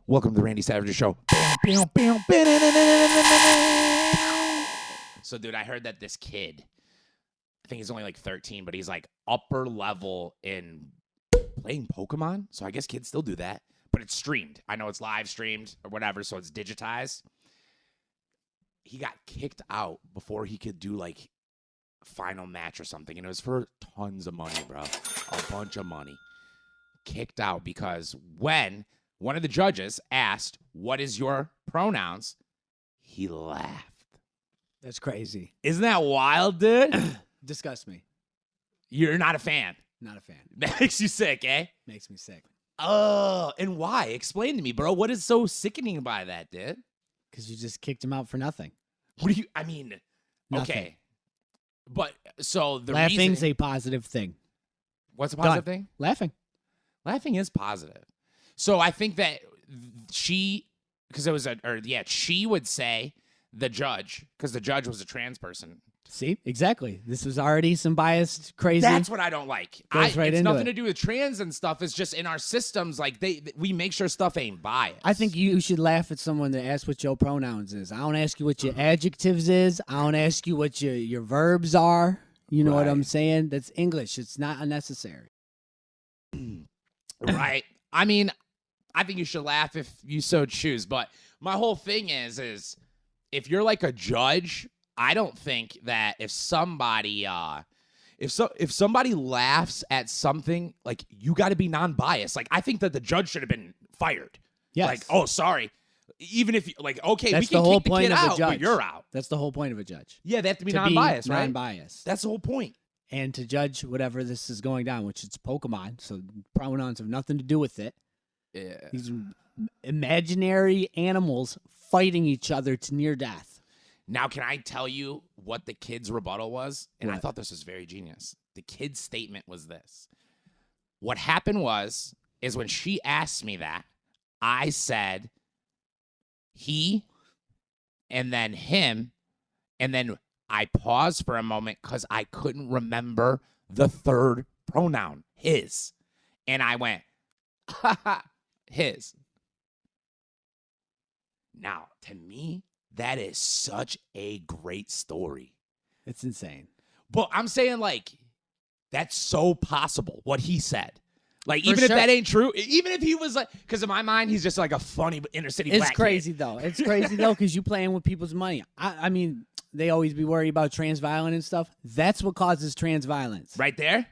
Welcome to the Randy Savagery Show. So, dude, I heard that this kid, I think he's only like 13, but he's like upper level in playing Pokemon. So I guess kids still do that, but it's streamed. I know it's live streamed or whatever, so it's digitized. He got kicked out before he could do like final match or something, and it was for tons of money, bro. A bunch of money. Kicked out because when one of the judges asked, "What is your pronouns?" he laughed. That's crazy. Isn't that wild, dude? Disgust me. You're not a fan. Not a fan. That makes you sick, eh? Makes me sick. Oh, and why? Explain to me, bro. What is so sickening by that, dude? Because you just kicked him out for nothing. What do you, I mean, Nothing. okay. But, so the Laughing's reason, a positive thing. what's a positive Done. thing? Laughing. Laughing is positive. So I think that she, because it was she would say the judge, because the judge was a trans person. See? Exactly. This was already some biased, crazy. That's what I don't like. Goes right it's into nothing it. to do with trans and stuff. It's just in our systems, like we make sure stuff ain't biased. I think you should laugh at someone that asks what your pronouns is. I don't ask you what your adjectives is. I don't ask you what your verbs are. You know what I'm Right. saying? That's English. It's not unnecessary. Right. I mean, I think you should laugh if you so choose. But my whole thing is if you're like a judge, I don't think that if somebody if somebody laughs at something, like, you got to be non-biased. Like, I think that the judge should have been fired. Yes. Like, oh, sorry. Even if, like, okay, That's we can the whole kick the point kid of a out, but judge. you're out. That's the whole point of a judge. Yeah, they have to be To non-biased, be right? non-biased. That's the whole point. And to judge whatever this is going down, which it's Pokemon, so pronouns have nothing to do with it. Yeah. These imaginary animals fighting each other to near death. Now, can I tell you what the kid's rebuttal was? And I What? thought this was very genius. The kid's statement was this. What happened is when she asked me that, I said he and then him, and then I paused for a moment because I couldn't remember the third pronoun, his. And I went, his. Now, to me, that is such a great story. It's insane. But I'm saying, like, that's so possible, what he said. Like, For even if sure. that ain't true, even if he was like, because in my mind, he's just like a funny inner city It's black crazy, kid. though. It's crazy, though, because you playing with people's money. I mean, they always be worried about trans violence and stuff. That's what causes trans violence. Right there?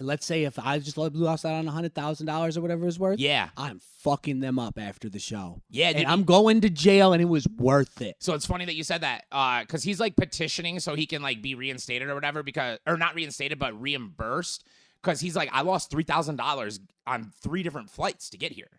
Let's say if I just lost out on $100,000 or whatever it's worth. Yeah. I'm fucking them up after the show. Yeah, And dude, I'm going to jail, and it was worth it. So it's funny that you said that, because he's like petitioning so he can like be reinstated or whatever, or not reinstated, but reimbursed, because he's like, I lost $3,000 on 3 different flights to get here.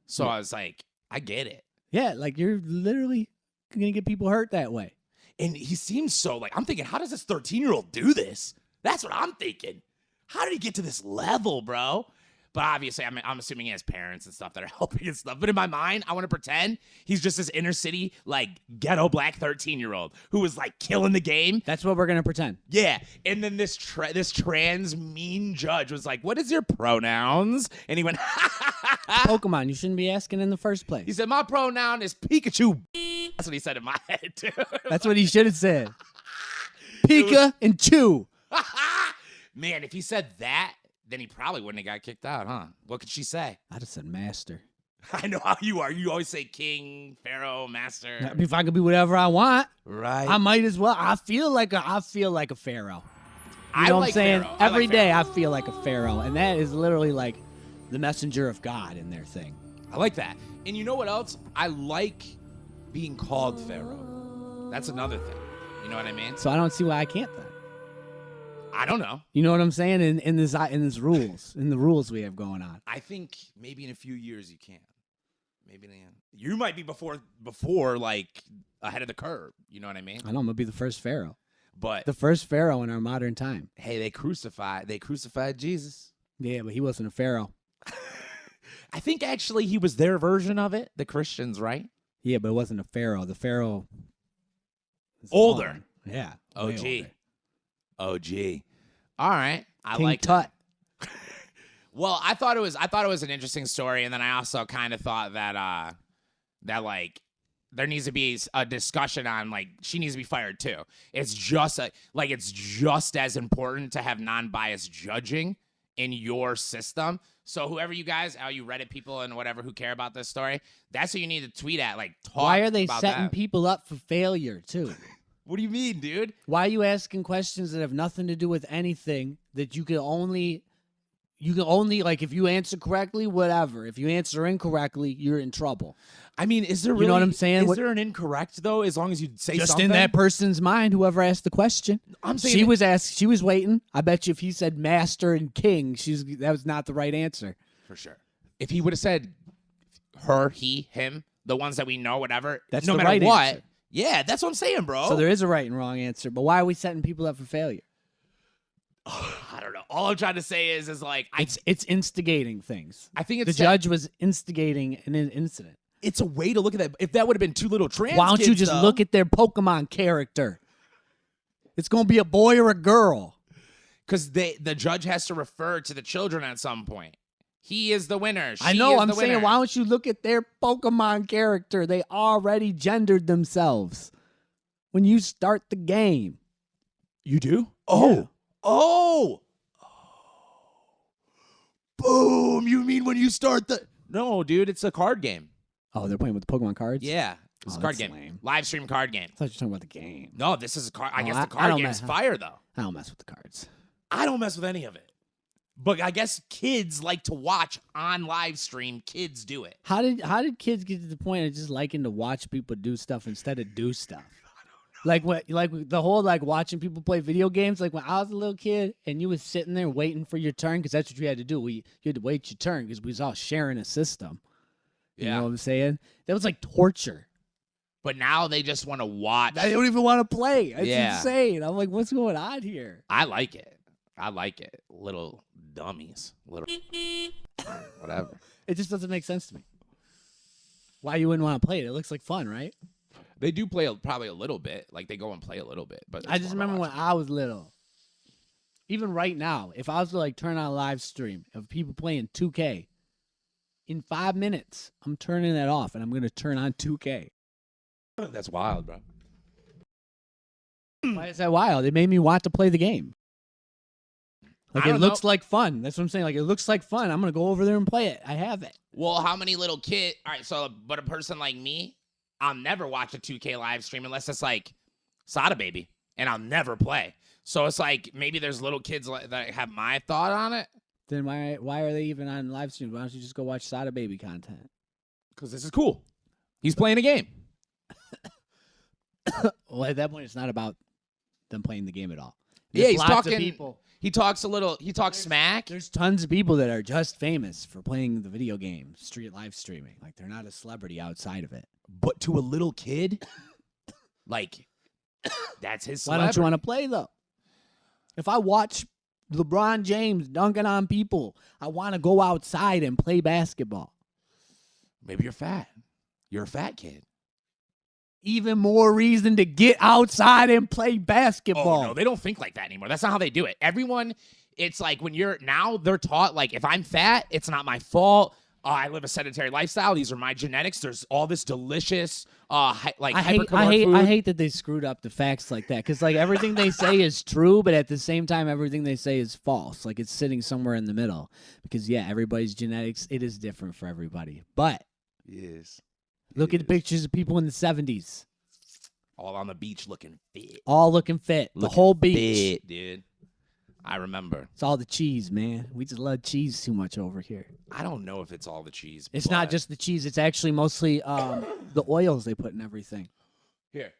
So I was like, I get it. Yeah, like you're literally going to get people hurt that way. And he seems so like, I'm thinking, how does this 13-year-old do this? That's what I'm thinking. How did he get to this level, bro? But obviously, I'm assuming he has parents and stuff that are helping and stuff. But in my mind, I want to pretend he's just this inner city, like, ghetto black 13-year-old who was, like, killing the game. That's what we're going to pretend. Yeah. And then this trans mean judge was like, what is your pronouns? And he went, Pokemon, you shouldn't be asking in the first place. he said, my pronoun is Pikachu. That's what he said in my head, too. That's what he should have said. Pika and Chew. Man, if he said that, then he probably wouldn't have got kicked out, huh? What could she say? I'd have said master. I know how you are. You always say king, pharaoh, master. I mean, if I could be whatever I want, Right. I might as well. I feel like a pharaoh. You I know what like I'm saying? pharaoh. I Every like day pharaoh. I feel like a pharaoh, and that is literally like the messenger of God in their thing. I like that. And you know what else? I like being called pharaoh. That's another thing. You know what I mean? So I don't see why I can't then. I don't know. You know what I'm saying? In this rules, in the rules we have going on. I think maybe in a few years you can. Maybe you might be before like ahead of the curve. You know what I mean? I know I'm gonna be the first pharaoh, But the first pharaoh in our modern time. hey, they crucified Jesus. Yeah, but he wasn't a pharaoh. I think actually he was their version of it. The Christians, right? Yeah, but it wasn't a pharaoh. The pharaoh is Older. gone. Yeah. OG. way older. OG. All right. I King like Tut. that. Well, I thought it was an interesting story, and then I also kind of thought that like there needs to be a discussion on like she needs to be fired too. It's just it's just as important to have non-biased judging in your system. So whoever you guys, all you Reddit people and whatever who care about this story, that's who you need to tweet at. Like, talk Why are they about setting that. people up for failure too? What do you mean, dude? Why are you asking questions that have nothing to do with anything that you can only like if you answer correctly, whatever. If you answer incorrectly, you're in trouble. I mean, is there really, you know what I'm saying? Is there an incorrect though? As long as you say just something in that person's mind, whoever asked the question. I'm saying She was waiting. I bet you if he said master and king, that was not the right answer. For sure. If he would have said her, he, him, the ones that we know, whatever, That's no the matter right what. answer. Yeah, that's what I'm saying, bro. So there is a right and wrong answer, but why are we setting people up for failure? I don't know. All I'm trying to say is like It's instigating things. I think it's the judge was instigating an incident. It's a way to look at that. If that would have been two little trans Why don't you kids, just though, look at their Pokemon character? It's gonna be a boy or a girl. because the judge has to refer to the children at some point. He is the winner. I She know. is I'm the saying, winner. why don't you look at their Pokemon character? They already gendered themselves when you start the game. You do? Yeah. Oh. Boom. You mean when you start the... No, dude, it's a card game. Oh, they're playing with the Pokemon cards? Yeah. It's Oh, a card that's game. lame. Live stream card game. I thought you were talking about the game. No, this is a card. I Oh, guess I the card don't game is mess- fire, though. I don't mess with the cards. I don't mess with any of it. But I guess kids like to watch on live stream. Kids do it. How did kids get to the point of just liking to watch people do stuff instead of do stuff? Like the whole like watching people play video games. Like when I was a little kid and you was sitting there waiting for your turn because that's what you had to do. You had to wait your turn because we was all sharing a system. You know what I'm saying? That was like torture. But now they just want to watch. They don't even want to play. It's Yeah. insane. I'm like, what's going on here? I like it. Little dummies. Little whatever. It just doesn't make sense to me. Why you wouldn't want to play it? It looks like fun, right? They do play probably a little bit. Like they go and play a little bit. But I just remember when I was little. Even right now, if I was to like turn on a live stream of people playing 2K, in 5 minutes, I'm turning that off and I'm going to turn on 2K. That's wild, bro. Why is that wild? It made me want to play the game. Like I it don't looks know. like fun. That's what I'm saying. Like it looks like fun. I'm going to go over there and play it. I have it. Well, how many little kids? All right, so but a person like me, I'll never watch a 2K live stream unless it's like Sada Baby, and I'll never play. So it's like maybe there's little kids that have my thought on it. Then why are they even on live streams? Why don't you just go watch Sada Baby content? Because this is cool. He's playing a game. Well, at that point, it's not about them playing the game at all. Yeah, There's he's lots talking. of people. He talks a little. He talks smack. There's tons of people that are just famous for playing the video game, live streaming. Like they're not a celebrity outside of it. But to a little kid, like that's his. Why don't you want to play though? If I watch LeBron James dunking on people, I want to go outside and play basketball. Maybe you're fat. You're a fat kid. Even more reason to get outside and play basketball. Oh, no, they don't think like that anymore. That's not how they do it. Everyone, it's like when they're taught, like, if I'm fat, it's not my fault. I live a sedentary lifestyle. These are my genetics. There's all this delicious, hypercaloric food. I hate that they screwed up the facts like that. Because, like, everything they say is true, but at the same time, everything they say is false. Like, it's sitting somewhere in the middle. Because, yeah, everybody's genetics, it is different for everybody. But Yes. look at the pictures of people in the 70s. All on the beach looking fit. All looking fit. The whole beach. Fit, dude. I remember. It's all the cheese, man. We just love cheese too much over here. I don't know if it's all the cheese. It's not just the cheese. It's actually mostly the oils they put in everything. Here.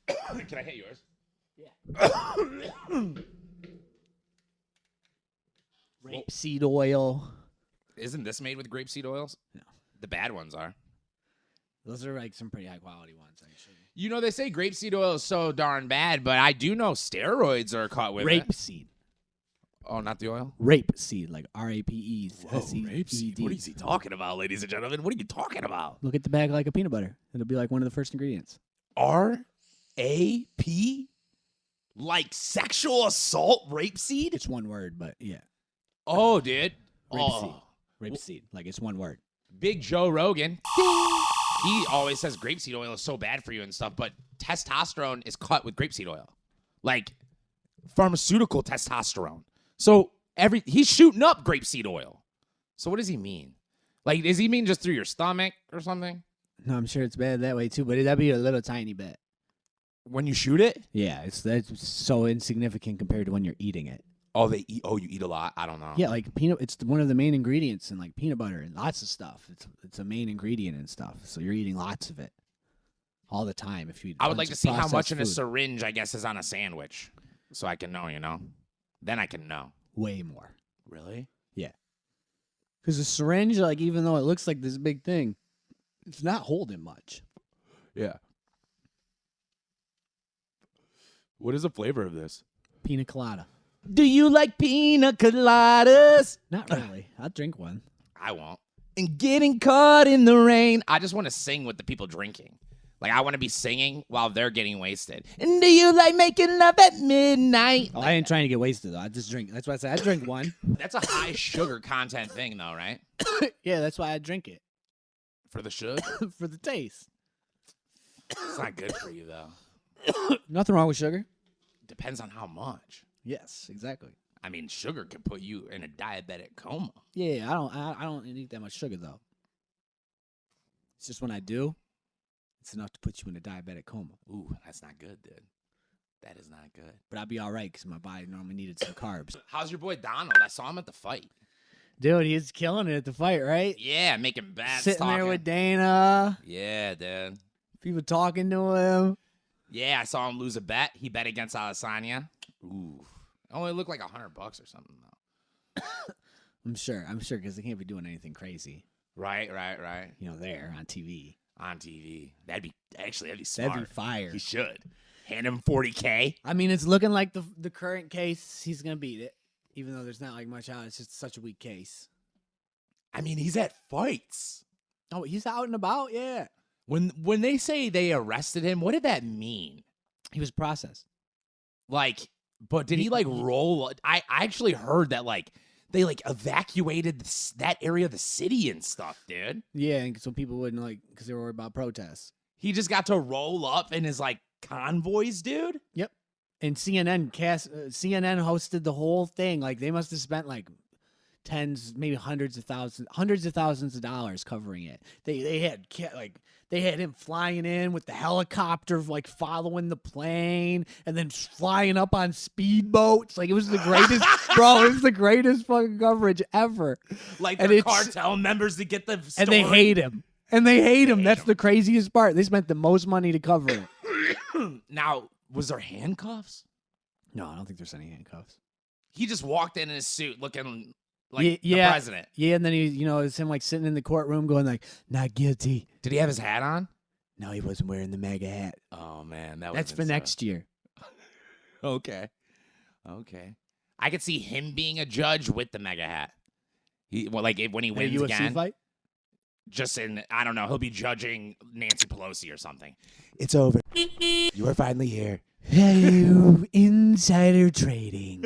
Can I hit yours? Yeah. Rapeseed oil. Isn't this made with grapeseed oils? No. The bad ones are. Those are like some pretty high quality ones, actually. You know, they say grapeseed oil is so darn bad, but I do know steroids are caught with it. Rapeseed. Oh, not the oil? Rapeseed, like RAPE. What is he talking about, ladies and gentlemen? What are you talking about? Look at the bag like a peanut butter. It'll be like one of the first ingredients. R-A-P? Like sexual assault rapeseed? It's one word, but yeah. Oh, dude. Rapeseed. Rapeseed. Like it's one word. Big Joe Rogan. He always says grapeseed oil is so bad for you and stuff, but testosterone is cut with grapeseed oil. Like pharmaceutical testosterone. So he's shooting up grapeseed oil. So what does he mean? Like, does he mean just through your stomach or something? No, I'm sure it's bad that way too, but that'd be a little tiny bit. When you shoot it? Yeah, that's so insignificant compared to when you're eating it. Oh, you eat a lot? I don't know. Yeah, like peanut. It's one of the main ingredients in like peanut butter and lots of stuff. It's a main ingredient and stuff. So you're eating lots of it all the time. If you eat I would like to see how much in a food. syringe, I guess, is on a sandwich, so I can know. Then I can know. Way more. Really? Yeah. Because a syringe, like even though it looks like this big thing, it's not holding much. Yeah. What is the flavor of this? Pina colada. Do you like pina coladas? Not really. I'll drink one. I won't. And getting caught in the rain. I just want to sing with the people drinking. Like, I want to be singing while they're getting wasted. And do you like making love at midnight? Oh, I ain't trying to get wasted, though. I just drink. That's why I said I drink one. That's a high sugar content thing, though, right? Yeah, that's why I drink it. For the sugar? For the taste. It's not good for you, though. Nothing wrong with sugar. Depends on how much. Yes, exactly. I mean, sugar can put you in a diabetic coma. Yeah, I don't eat that much sugar, though. It's just when I do, it's enough to put you in a diabetic coma. Ooh, that's not good, dude. That is not good. But I'll be all right because my body normally needed some carbs. How's your boy Donald? I saw him at the fight. Dude, he's killing it at the fight, right? Yeah, making bad Sitting there with Dana. Yeah, dude. People talking to him. Yeah, I saw him lose a bet. He bet against Adesanya. Ooh. It only looked like $100 or something, though. I'm sure, because they can't be doing anything crazy. Right. You know, there on TV. On TV. That'd be smart. That'd be fire. He should. Hand him $40K. I mean, it's looking like the current case, he's going to beat it. Even though there's not like much out. It's just such a weak case. I mean, he's at fights. Oh, he's out and about? Yeah. When they say they arrested him, what did that mean? He was processed. Like, but did he like roll? I actually heard that like they like evacuated that area of the city and stuff, dude. Yeah, and so people wouldn't like because they were worried about protests. He just got to roll up in his like convoys, dude. Yep. And CNN hosted the whole thing. Like they must have spent like tens, maybe hundreds of thousands of dollars covering it. They had him flying in with the helicopter, like following the plane, and then flying up on speedboats. Like it was the greatest, bro. It was the greatest fucking coverage ever. Like the cartel members to get the story. And they hate him. That's the craziest part. They spent the most money to cover it. Now, was there handcuffs? No, I don't think there's any handcuffs. He just walked in his suit looking like the president. Yeah, and then it's him like sitting in the courtroom going like, not guilty. Did he have his hat on? No, he wasn't wearing the MAGA hat. Oh, man. That's for next year. Okay. I could see him being a judge with the MAGA hat. When he wins UFC again. Fight? Just I don't know, he'll be judging Nancy Pelosi or something. It's over. You are finally here. Hello, insider trading.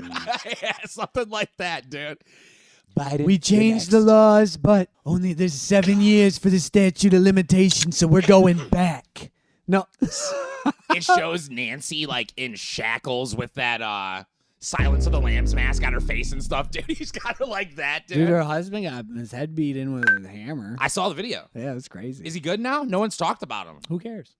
Yeah, something like that, dude. Biden, we changed the laws, but only there's 7 years for the statute of limitations, so we're going back. No. It shows Nancy like in shackles with that Silence of the Lambs mask on her face and stuff, dude. He's got her like that, dude. Dude, her husband got his head beat in with a hammer. I saw the video. Yeah, that's crazy. Is he good now? No one's talked about him. Who cares?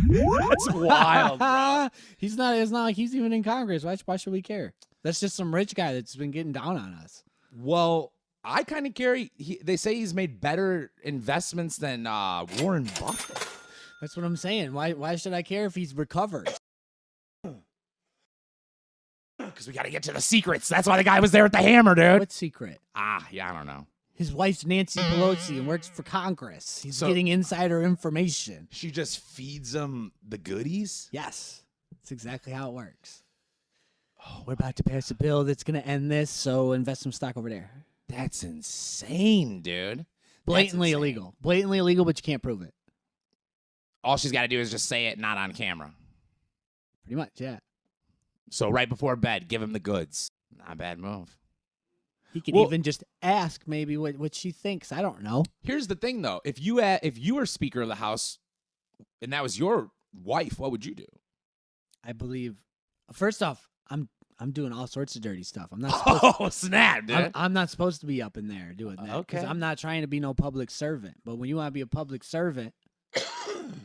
That's wild, bro. It's not like he's even in Congress. Why should we care? That's just some rich guy that's been getting down on us. Well, I kind of care. They say he's made better investments than Warren Buffett. That's what I'm saying. Why should I care if he's recovered? Because we got to get to the secrets. That's why the guy was there with the hammer, dude. What secret? Yeah, I don't know. His wife's Nancy Pelosi and works for Congress. He's getting insider information. She just feeds him the goodies? Yes. That's exactly how it works. Oh, we're about to pass a bill that's going to end this, so invest some stock over there. That's insane, dude. Blatantly illegal. Blatantly illegal, but you can't prove it. All she's got to do is just say it, not on camera. Pretty much, yeah. So right before bed, give him the goods. Not a bad move. He could even just ask maybe what she thinks. I don't know. Here's the thing, though. If you were Speaker of the House and that was your wife, what would you do? I believe, first off, I'm doing all sorts of dirty stuff. I'm not supposed Oh, snap, dude. I'm not supposed to be up in there doing that. Okay. Because I'm not trying to be no public servant. But when you want to be a public servant,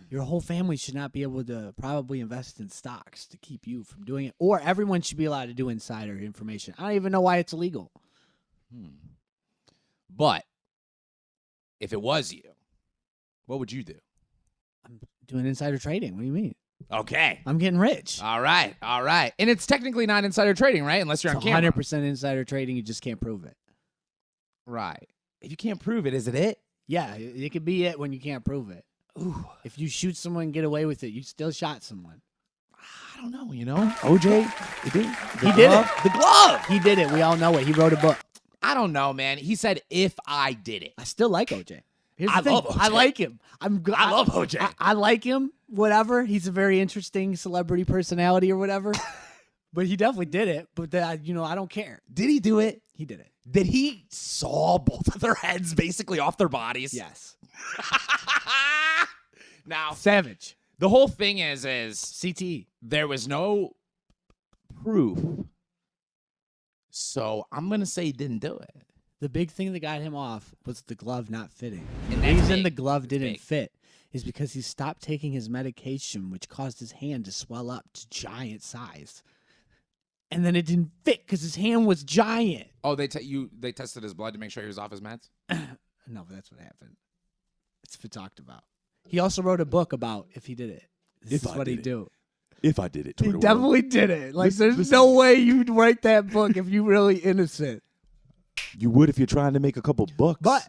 your whole family should not be able to probably invest in stocks to keep you from doing it. Or everyone should be allowed to do insider information. I don't even know why it's illegal. But if it was you, what would you do? I'm doing insider trading. What do you mean? Okay. I'm getting rich. All right. And it's technically not insider trading, right? Unless you're on camera. 100% insider trading. You just can't prove it. Right. If you can't prove it, is it? Yeah, it could be it when you can't prove it. Ooh. If you shoot someone and get away with it, you still shot someone. I don't know, OJ, he did it. The glove. He did it. We all know it. He wrote a book. I don't know, man. He said, if I did it. I still like OJ. I love OJ. I like him. I love OJ. I like him. Whatever. He's a very interesting celebrity personality or whatever. But he definitely did it. But I don't care. Did he do it? He did it. Did he saw both of their heads basically off their bodies? Yes. Now, savage. The whole thing is CTE. There was no proof. So I'm going to say he didn't do it. The big thing that got him off was the glove not fitting. And the reason the glove didn't fit is because he stopped taking his medication, which caused his hand to swell up to giant size. And then it didn't fit because his hand was giant. Oh, they tested his blood to make sure he was off his meds? No, but that's what happened. It's been talked about. He also wrote a book about if he did it. This is what he'd do. If I did it, he definitely did it. Like, there's no way you'd write that book if you're really innocent. You would if you're trying to make a couple bucks.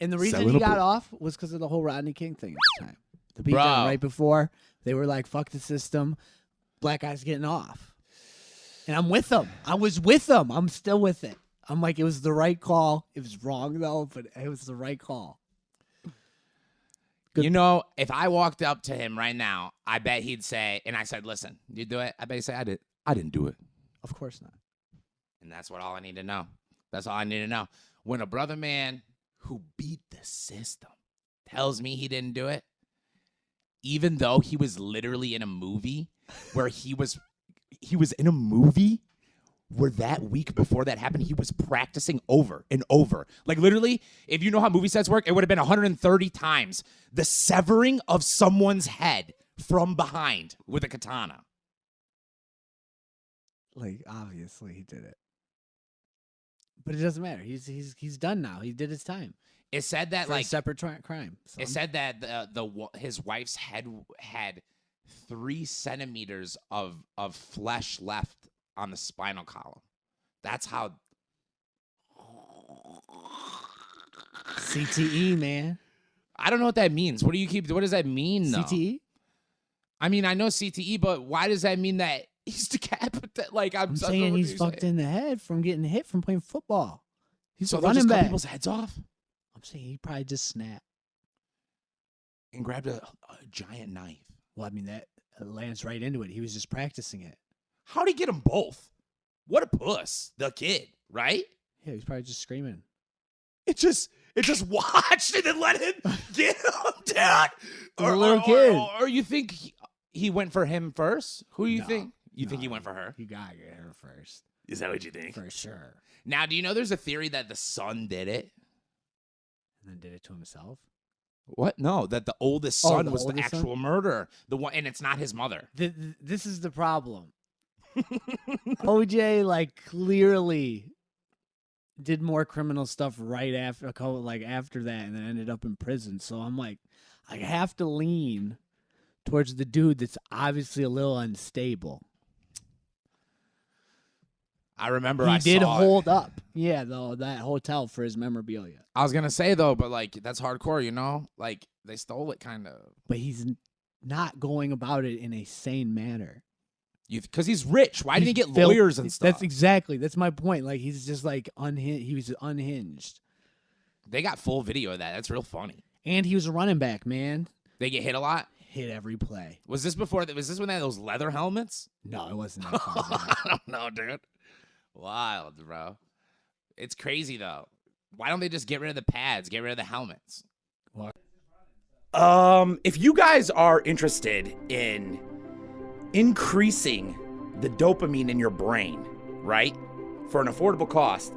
And the reason he got off was because of the whole Rodney King thing at the time. The beat Bro. down right before, they were like, fuck the system. Black guys getting off. And I'm with them. I was with them. I'm still with it. I'm like, it was the right call. It was wrong, though, but it was the right call. Good. If I walked up to him right now, I bet he'd say, and I said, listen, you do it? I bet he'd say, I didn't do it. Of course not. And that's all I need to know. That's all I need to know. When a brother man who beat the system tells me he didn't do it, even though he was literally in a movie where he was in a movie where that week before that happened, he was practicing over and over. Like, literally, if you know how movie sets work, it would have been 130 times the severing of someone's head from behind with a katana. Like, obviously he did it. But it doesn't matter. He's done now. He did his time. It said that, for a separate crime. It said that his wife's head had 3 centimeters of flesh left on the spinal column. That's how. CTE, man. I don't know what that means. What does that mean, though? CTE? I mean, I know CTE, but why does that mean that he's decapitated? Like, I'm saying he's fucked in the head from getting hit from playing football. He's a running back. People's heads off? I'm saying he probably just snapped. And grabbed a giant knife. Well, I mean, that lands right into it. He was just practicing it. How'd he get them both? What a puss. The kid, right? Yeah, he's probably just screaming. It just watched and then let him get him down. Or a little kid. Or you think he went for him first? Who do you think? You think he went for her? You gotta get her first. Is that what you think? For sure. Now, do you know there's a theory that the son did it? And then did it to himself? What? No, that the oldest son was the oldest actual murderer. The one, and it's not his mother. This is the problem. OJ, clearly did more criminal stuff right after that, and then ended up in prison. So I'm like, I have to lean towards the dude that's obviously a little unstable. I remember he did hold up. Yeah, though, that hotel for his memorabilia. I was gonna say though, but that's hardcore, they stole it kind of. But he's not going about it in a sane manner. Because he's rich. Why didn't he get lawyers and stuff? That's my point. He's just unhinged. He was unhinged. They got full video of that. That's real funny. And he was a running back, man. They get hit a lot. Hit every play. Was this when they had those leather helmets? No, it wasn't that far. I don't know, dude. Wild, bro. It's crazy though. Why don't they just get rid of the pads? Get rid of the helmets? If you guys are interested in increasing the dopamine in your brain, right, for an affordable cost,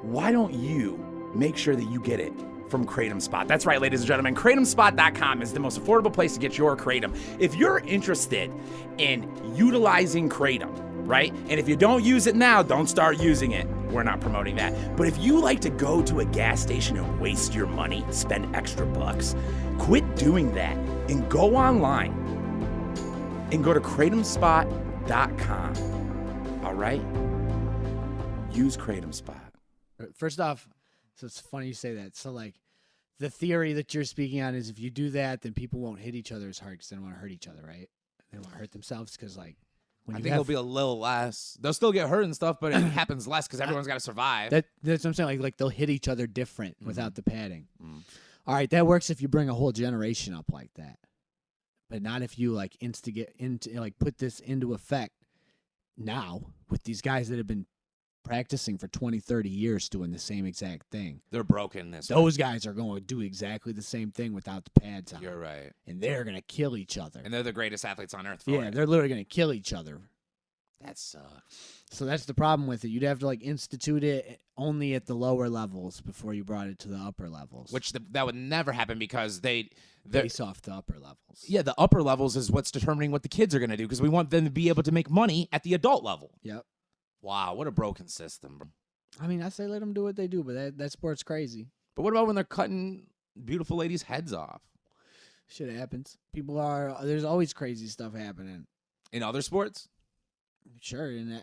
why don't you make sure that you get it from Kratom Spot? That's right, ladies and gentlemen. KratomSpot.com is the most affordable place to get your Kratom. If you're interested in utilizing Kratom, right, and if you don't use it now, don't start using it. We're not promoting that. But if you like to go to a gas station and waste your money, spend extra bucks, quit doing that and go online and go to KratomSpot.com. All right? Use Kratom Spot. First off, so it's funny you say that. So like, the theory that you're speaking on is if you do that, then people won't hit each other as hard because they don't want to hurt each other, right? They don't want to hurt themselves because like, when I you think it'll be a little less. They'll still get hurt and stuff, but it happens less because everyone's got to survive. that's what I'm saying. Like they'll hit each other different without the padding. All right, that works if you bring a whole generation up like that, but not if you like put this into effect now with these guys that have been practicing for 20, 30 years doing the same exact thing. They're broken this way. Those guys are going to do exactly the same thing without the pads on. You're right. And they're going to kill each other. And they're the greatest athletes on earth for Yeah, it. they're literally going to kill each other. That sucks. So that's the problem with it. You'd have to like institute it only at the lower levels before you brought it to the upper levels. Which that would never happen because they're base off the upper levels. Yeah, the upper levels is what's determining what the kids are going to do because we want them to be able to make money at the adult level. Yep. Wow, what a broken system, bro. I mean, I say let them do what they do, but that sport's crazy. But what about when they're cutting beautiful ladies' heads off? Shit happens. There's always crazy stuff happening. In other sports? Sure, in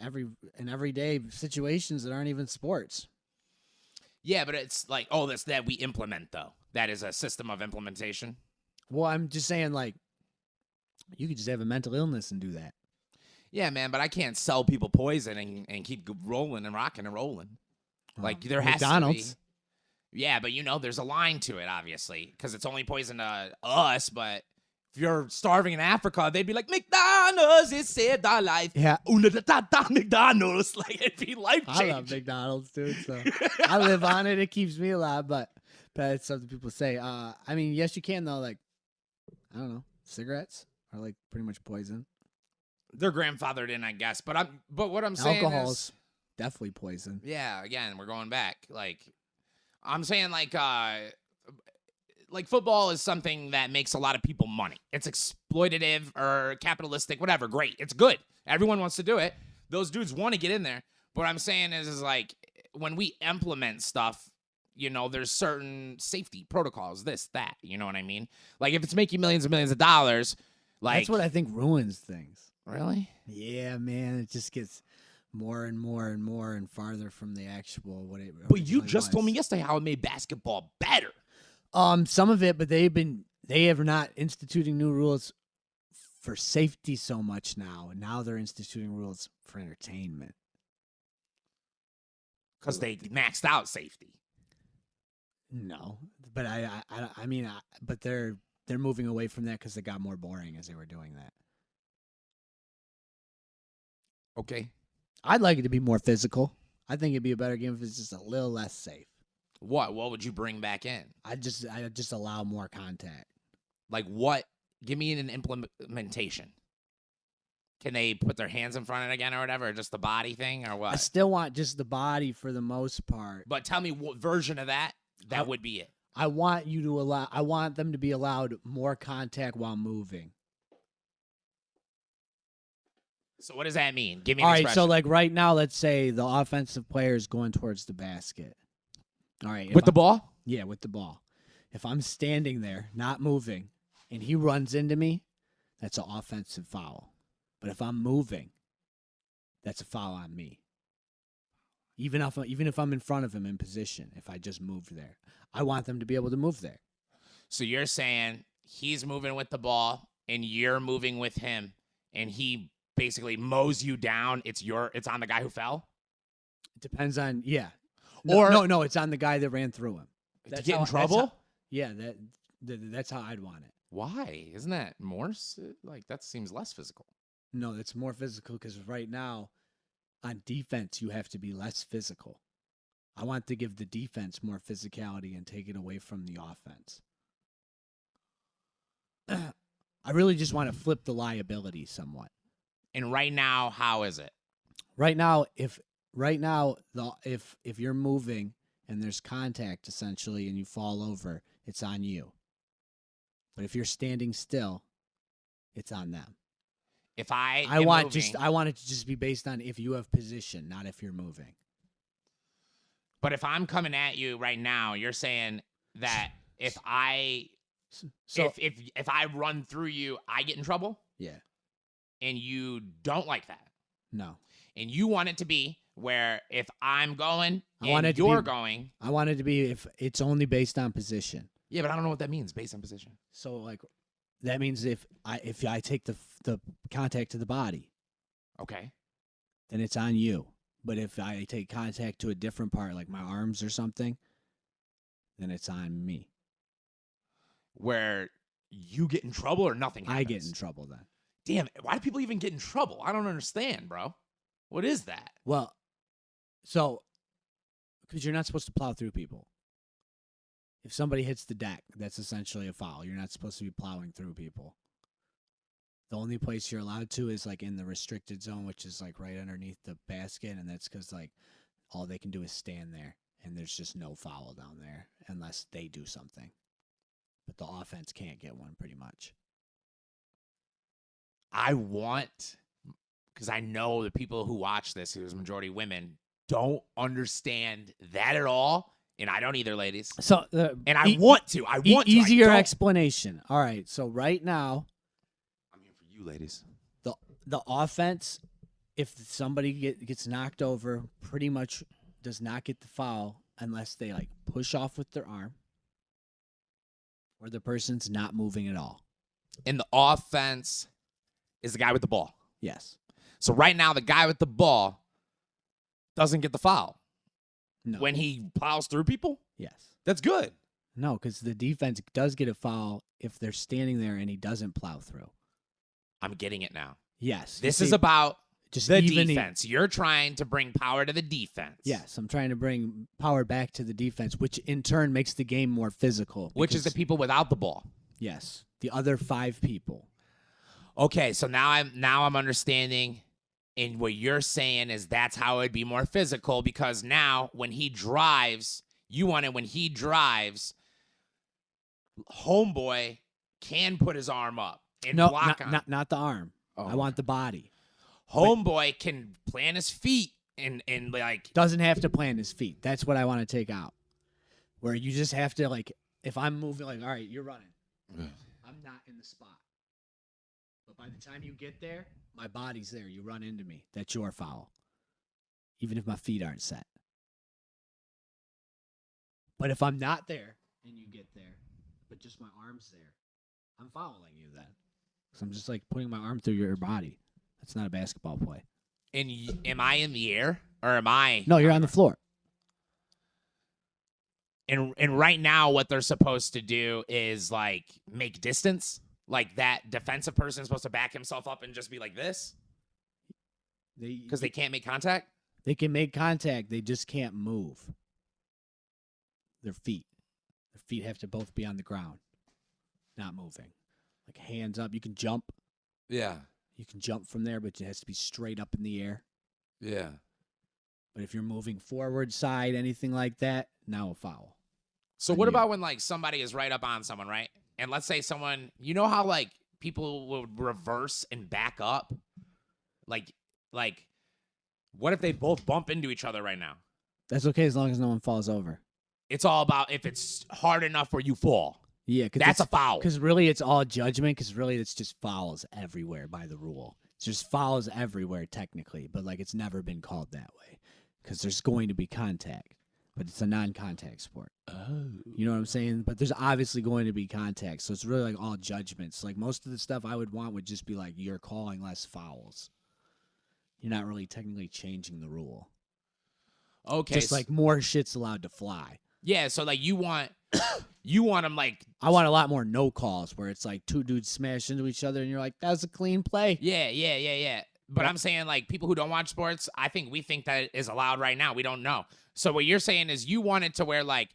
everyday situations that aren't even sports. Yeah, but it's like, that's that we implement, though. That is a system of implementation. Well, I'm just saying, like, you could just have a mental illness and do that. Yeah, man, but I can't sell people poison and keep rolling and rocking and rolling. Like, there has McDonald's. to be. Yeah, but, there's a line to it, obviously, because it's only poison to us, but if you're starving in Africa, they'd be like, McDonald's, it saved our life. Yeah. McDonald's. Like, it'd be life-changing. I love McDonald's, dude, so I live on it. It keeps me alive, but it's something people say. I mean, yes, you can, though. Like, I don't know. Cigarettes are, like, pretty much poison. They're grandfathered in, I guess. But what I'm saying Alcohol's is definitely poison. Yeah, again, we're going back. Like, I'm saying, like football is something that makes a lot of people money. It's exploitative or capitalistic, whatever. Great. It's good. Everyone wants to do it. Those dudes want to get in there. But what I'm saying is like, when we implement stuff, there's certain safety protocols, this, that, you know what I mean? Like, if it's making millions and millions of dollars, like... That's what I think ruins things. Really? Yeah, man. It just gets more and more and more and farther from the actual what it But you originally just told was. me yesterday how it made basketball better. Some of it, but they have not instituting new rules for safety so much now. And now they're instituting rules for entertainment. Because they maxed out safety. No, but I mean, but they're moving away from that because it got more boring as they were doing that. Okay. I'd like it to be more physical. I think it'd be a better game if it's just a little less safe. What would you bring back in? I just allow more contact. Like what? Give me an implementation. Can they put their hands in front of it again or whatever, or just the body thing or what? I still want just the body for the most part. But tell me what version of that would be it. I want them to be allowed more contact while moving. So what does that mean? Give me All an right, expression. so like right now, let's say the offensive player is going towards the basket. All right. With the ball? Yeah, with the ball. If I'm standing there, not moving, and he runs into me, that's an offensive foul. But if I'm moving, that's a foul on me. Even if I'm in front of him in position, if I just moved there. I want them to be able to move there. So you're saying he's moving with the ball and you're moving with him and he basically mows you down. It's on the guy who fell? It depends on, yeah. Or No, it's on the guy that ran through him. to get in trouble? That's how I'd want it. Why? Isn't that more like that seems less physical? No, it's more physical because right now on defense you have to be less physical. I want to give the defense more physicality and take it away from the offense. I really just want to flip the liability somewhat. And right now, how is it? Right now, if you're moving and there's contact essentially and you fall over, it's on you. But if you're standing still, it's on them. If I want it to just be based on if you have position, not if you're moving. But if I'm coming at you right now, you're saying that if I run through you, I get in trouble? Yeah. And you don't like that? No. And you want it to be where if I'm going I want and it to you're be- going. I want it to be if it's only based on position. Yeah, but I don't know what that means, based on position. So like that means if I take the contact to the body, Okay. then it's on you. But if I take contact to a different part, like my arms or something, then it's on me. Where you get in trouble or nothing happens? I get in trouble then. Damn, why do people even get in trouble? I don't understand, bro. What is that? Well, so because you're not supposed to plow through people. If somebody hits the deck, that's essentially a foul. You're not supposed to be plowing through people. The only place you're allowed to is like in the restricted zone, which is like right underneath the basket, and that's because like all they can do is stand there, and there's just no foul down there unless they do something. But the offense can't get one pretty much. Because I know the people who watch this, who's majority women, don't understand that at all. And I don't either, ladies. So, and I want to. I want to. Easier I don't. explanation. All right. So right now, I'm here for you, ladies. the offense, if somebody gets knocked over, pretty much does not get the foul unless they like push off with their arm or the person's not moving at all. And the offense is the guy with the ball. Yes. So right now, the guy with the ball doesn't get the foul. No. When he plows through people? Yes. That's good. No, because the defense does get a foul if they're standing there and he doesn't plow through. I'm getting it now. Yes. This is about just the even defense. You're trying to bring power to the defense. Yes, I'm trying to bring power back to the defense, which in turn makes the game more physical. Which is the people without the ball. Yes, the other 5 people. Okay, so now I'm understanding, and what you're saying is that's how it'd be more physical, because now when he drives, you want it when he drives, homeboy can put his arm up and block on. Not the arm. Oh. I want the body. Homeboy can plant his feet and like doesn't have to plant his feet. That's what I want to take out. Where you just have to like, if I'm moving, like, all right, you're running. I'm not in the spot. But by the time you get there, my body's there. You run into me. That's your foul. Even if my feet aren't set. But if I'm not there and you get there, but just my arm's there, I'm fouling you then. Because I'm just like putting my arm through your body. That's not a basketball play. And am I in the air or am I? No, you're on the floor. And right now, what they're supposed to do is like make distance. Like that defensive person is supposed to back himself up and just be like this. Because they can't make contact. They can make contact. They just can't move. Their feet have to both be on the ground, not moving. Like hands up. You can jump. Yeah. You can jump from there, but it has to be straight up in the air. Yeah. But if you're moving forward, side, anything like that, now a foul. So what about when like somebody is right up on someone, right? And let's say someone, you know how like people will reverse and back up? Like what if they both bump into each other right now? That's okay as long as no one falls over. It's all about if it's hard enough where you fall. Yeah, that's a foul. Because really it's all judgment, because really it's just fouls everywhere by the rule. It's just fouls everywhere technically, but like it's never been called that way because there's going to be contact, but it's a non-contact sport. Oh. You know what I'm saying? But there's obviously going to be contact, so it's really like all judgments. Like most of the stuff I would want would just be like you're calling less fouls. You're not really technically changing the rule. Okay. Just like more shit's allowed to fly. Yeah, so like you want them like I want a lot more no calls where it's like two dudes smash into each other and you're like, that's a clean play. Yeah. But I'm saying like people who don't watch sports, we think that is allowed right now. We don't know. So what you're saying is you want it to where like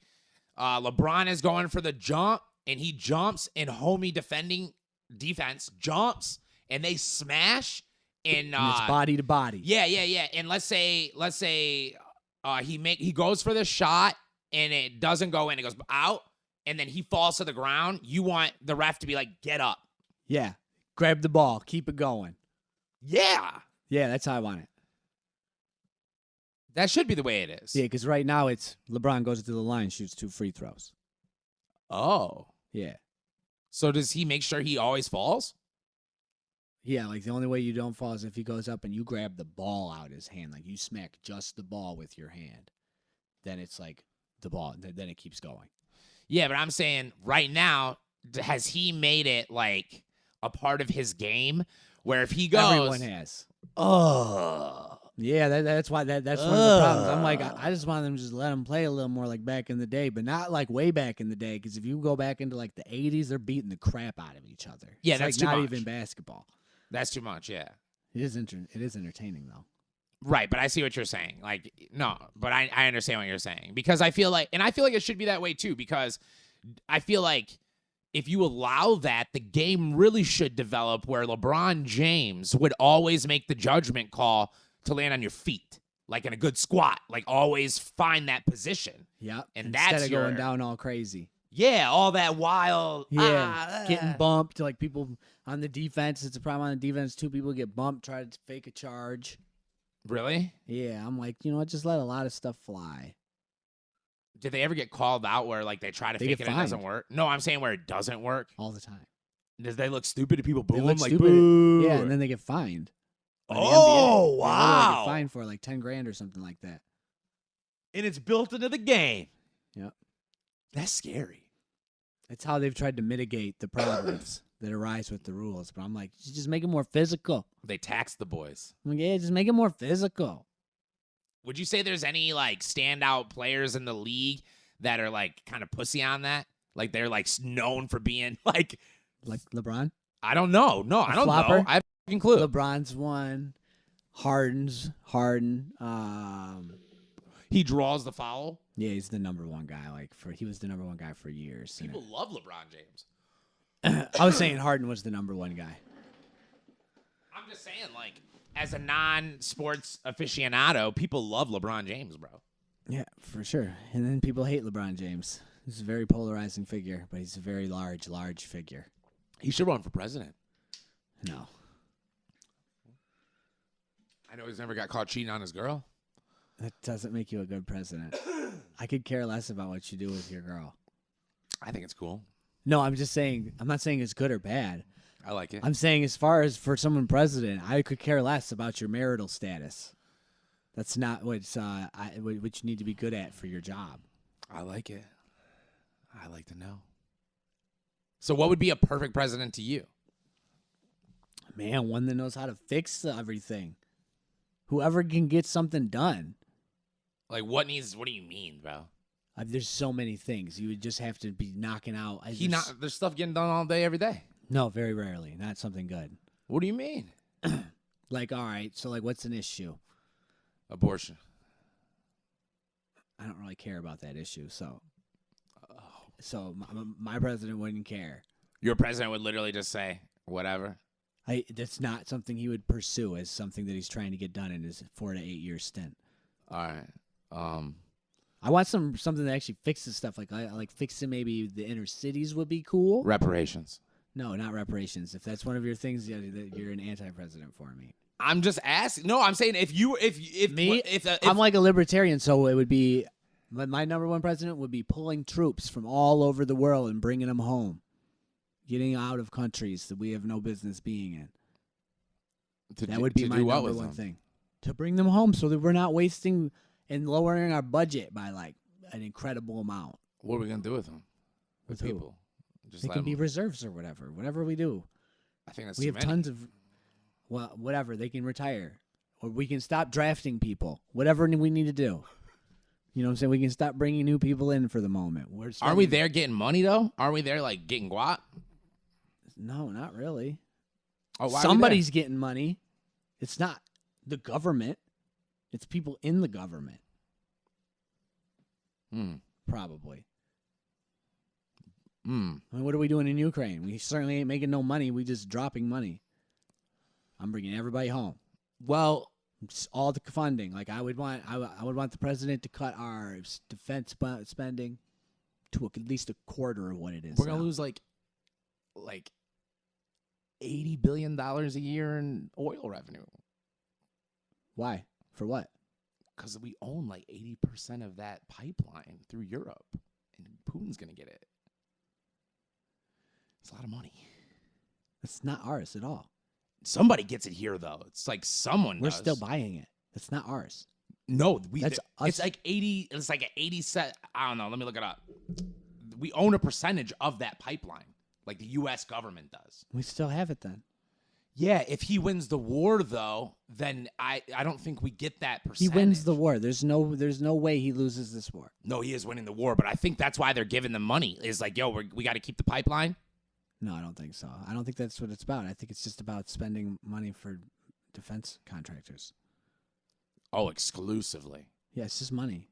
LeBron is going for the jump and he jumps and homie defense jumps and they smash and it's body to body. Yeah. And let's say he goes for the shot and it doesn't go in. It goes out and then he falls to the ground. You want the ref to be like, get up. Yeah. Grab the ball. Keep it going. Yeah. Yeah, that's how I want it. That should be the way it is. Yeah, because right now it's LeBron goes to the line, shoots 2 free throws. Oh. Yeah. So does he make sure he always falls? Yeah, like the only way you don't fall is if he goes up and you grab the ball out of his hand. Like you smack just the ball with your hand. Then it's like the ball. Then it keeps going. Yeah, but I'm saying right now, has he made it like a part of his game where if he goes. Everyone has. Oh. Yeah, that's why that's one of the problems. I'm like, I just want them to just let them play a little more like back in the day, but not like way back in the day. Because if you go back into like the 80s, they're beating the crap out of each other. Yeah, it's that's like too not much. even basketball. That's too much, yeah. It is entertaining though. Right, but I see what you're saying. Like, no, but I understand what you're saying. Because I feel like it should be that way too, because I feel like if you allow that, the game really should develop where LeBron James would always make the judgment call to land on your feet, like in a good squat, like always find that position. Yep. And Instead that's of going down all crazy. Yeah, all that wild. Getting bumped. Like people on the defense, it's a problem on the defense too. People get bumped, try to fake a charge. Really? Yeah, I'm like, you know what? Just let a lot of stuff fly. Did they ever get called out where like they try to fake it and it doesn't work? No, I'm saying where it doesn't work. All the time. Does they look stupid to people? They Boom, look like stupid. boo. Yeah, and then they get fined. by the Oh, NBA. They literally wow. get fined for like 10 grand or something like that. And it's built into the game. Yep. That's scary. It's how they've tried to mitigate the problems that arise with the rules. But I'm like, just make it more physical. They tax the boys. I'm like, yeah, just make it more physical. Would you say there's any like standout players in the league that are like kind of pussy on that? Like they're like known for being like LeBron? I don't know. No, I don't flopper? know. I have a fucking clue. LeBron's one. Harden. He draws the foul. Yeah, he's the number one guy. He was the number one guy for years. People love LeBron James. I was saying Harden was the number one guy. I'm just saying, like, as a non-sports aficionado, people love LeBron James, bro. Yeah, for sure. And then people hate LeBron James. He's a very polarizing figure, but he's a very large figure. He should run for president. No. I know he's never got caught cheating on his girl. That doesn't make you a good president. I could care less about what you do with your girl. I think it's cool. No, I'm just saying, I'm not saying it's good or bad. I like it. I'm saying as far as for someone president, I could care less about your marital status. That's not what you need to be good at for your job. I like it. I like to know. So what would be a perfect president to you? Man, one that knows how to fix everything. Whoever can get something done. Like, what do you mean, bro? There's so many things. You would just have to be knocking out. There's stuff getting done all day, every day. No, very rarely. Not something good. What do you mean? Like, all right, so like what's an issue? Abortion. I don't really care about that issue, so my president wouldn't care. Your president would literally just say, whatever. That's not something he would pursue as something that he's trying to get done in his 4 to 8 year stint. All right. I want something that actually fixes stuff. Like fixing maybe the inner cities would be cool. Reparations. No, not reparations. If that's one of your things, that you're an anti-president for me. I'm just asking. No, I'm saying I'm like a libertarian, so it would be my number one president would be pulling troops from all over the world and bringing them home, getting out of countries that we have no business being in. That would be my number one thing. To bring them home so that we're not wasting and lowering our budget by like an incredible amount. What are we gonna do with them? With people? Just they can be reserves or whatever. Whatever we do. I think that's we have tons of. Well, whatever, they can retire. Or we can stop drafting people. Whatever we need to do. You know what I'm saying? We can stop bringing new people in for the moment. Aren't we there getting money, though? Aren't we there, like, getting guap? No, not really. Oh, why somebody's getting money. It's not the government. It's people in the government. Hmm. Probably. Hmm. I mean, what are we doing in Ukraine? We certainly ain't making no money. We just dropping money. I'm bringing everybody home. Well, It's all the funding. Like I would want the president to cut our defense spending to at least a quarter of what it is. we're gonna now. lose like $80 billion a year in oil revenue Why? For what? because we own like 80% of that pipeline through Europe, and Putin's gonna get it. It's a lot of money. It's not ours at all. Somebody gets it here though. It's like someone. We're does. still buying it. That's not ours. No, That's it's us. like 80. It's like an 80 set. I don't know. Let me look it up. We own a percentage of that pipeline, like the U.S. government does. We still have it then. Yeah, if he wins the war though, then I don't think we get that He percentage. wins the war. There's no way he loses this war. No, he is winning the war, but I think that's why they're giving them money. Is like, yo, we got to keep the pipeline. No, I don't think so. I don't think that's what it's about. I think it's just about spending money for defense contractors. Oh, exclusively. Yeah, it's just money.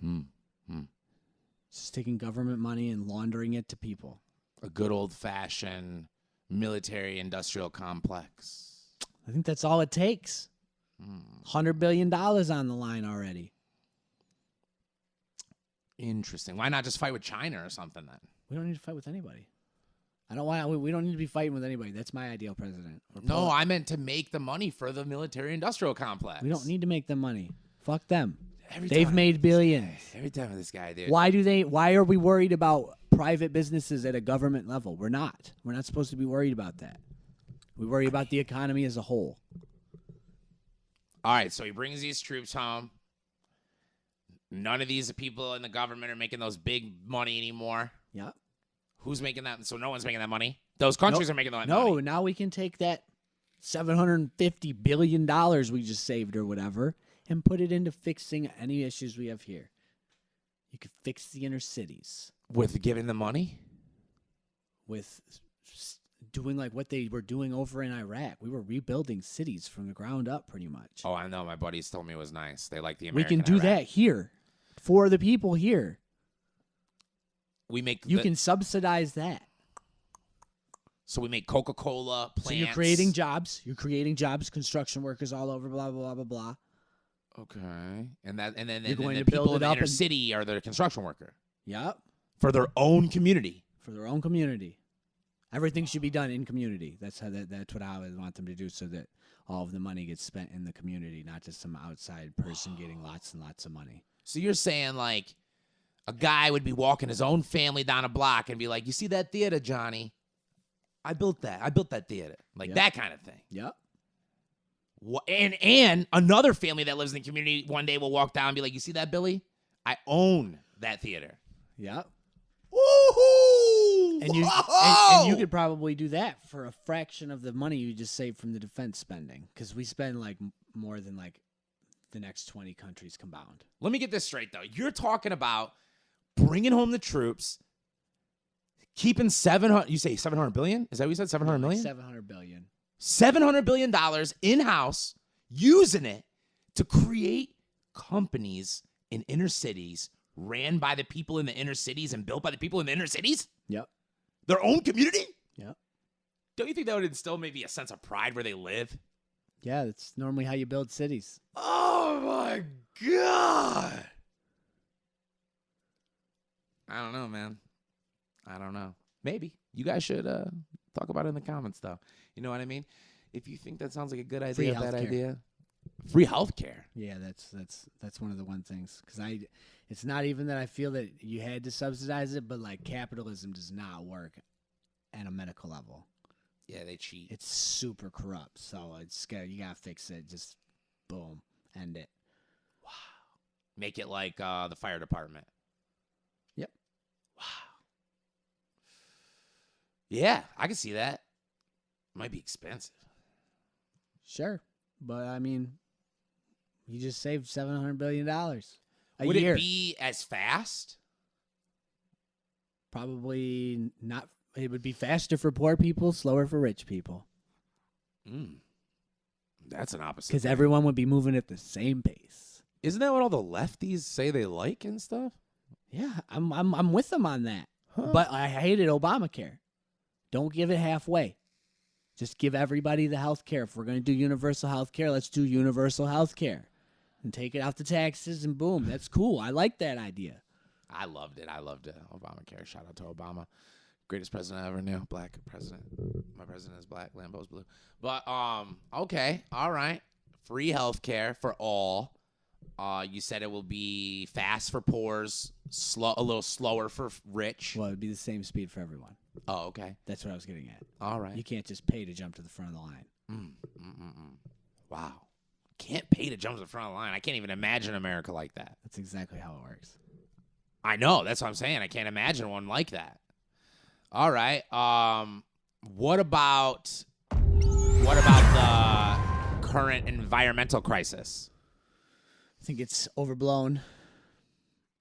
Hmm. It's just taking government money and laundering it to people. A good old fashioned military industrial complex. I think that's all it takes. $100 billion on the line already. Interesting. Why not just fight with China or something then? We don't need to fight with anybody. We don't need to be fighting with anybody. That's my ideal president. No, I meant to make the money for the military industrial complex. We don't need to make them money. Fuck them. Every They've time made with this billions. guy. Every time with this guy, dude. Why are we worried about private businesses at a government level? We're not. We're not supposed to be worried about that. We worry about the economy as a whole. All right, so he brings these troops home. None of these people in the government are making those big money anymore. Yeah. Who's making that? So no one's making that money. Those countries are making that No, money. now we can take that $750 billion we just saved or whatever and put it into fixing any issues we have here. You could fix the inner cities With giving them money? with doing like what they were doing over in Iraq. We were rebuilding cities from the ground up pretty much. Oh, I know. My buddies told me it was nice. They like the we American can do Iraq. that here for the people here. We make You can subsidize that. So we make Coca-Cola plants. So you're creating jobs. You're creating jobs, construction workers all over, blah, blah, blah, blah, blah. Okay. And then You're going the to build people it in the up inner and- city are the construction worker Yep. for their own community. For their own community. Everything should be done in community. That's what I would want them to do, so that all of the money gets spent in the community, not just some outside person getting lots and lots of money. So you're saying like a guy would be walking his own family down a block and be like, "You see that theater, Johnny? I built that. I built that theater." Like Yep. that kind of thing. Yep. And another family that lives in the community one day will walk down and be like, "You see that, Billy? I own that theater." Yep. Woohoo! And you could probably do that for a fraction of the money you just saved from the defense spending, because we spend like more than like the next 20 countries combined. Let me get this straight though. You're talking about bringing home the troops, keeping 700. You say 700 billion? Is that what you said? 700 million? 700 billion. $700 billion in-house, using it to create companies in inner cities ran by the people in the inner cities and built by the people in the inner cities? Yep. Their own community? Yep. Don't you think that would instill maybe a sense of pride where they live? Yeah, that's normally how you build cities. Oh my God. I don't know, man. I don't know. Maybe. You guys should talk about it in the comments, though. You know what I mean? If you think that sounds like a good idea, Free bad healthcare. idea. Free healthcare. Yeah, that's one of the one things, because it's not even that I feel that you had to subsidize it, but like capitalism does not work at a medical level. Yeah, they cheat. It's super corrupt, so it's you gotta fix it. Just boom, end it. Make it like the fire department. Yep. Wow. Yeah, I can see that. Might be expensive. Sure, but I mean, you just saved $700 billion a Would year. it be as fast? Probably not. It would be faster for poor people, slower for rich people, That's an opposite. because thing. everyone would be moving at the same pace. Isn't that what all the lefties say they like and stuff? Yeah, I'm with them on that. But I hated Obamacare. Don't give it halfway. Just give everybody the health care. If we're going to do universal health care, let's do universal health care. And take it off the taxes and boom. That's cool. I like that idea. I loved it. Obamacare. Shout out to Obama. Greatest president I ever knew. Black president. My president is black. Lambo's blue. But, okay. All right. Free health care for all. You said it will be fast for poors, a little slower for rich. Well, it'd be the same speed for everyone. Oh, okay. That's what I was getting at. All right. You can't just pay to jump to the front of the line. Wow. Can't pay to jump to the front of the line. I can't even imagine America like that. That's exactly how it works. I know. That's what I'm saying. I can't imagine one like that. All right. What about the current environmental crisis? I think it's overblown.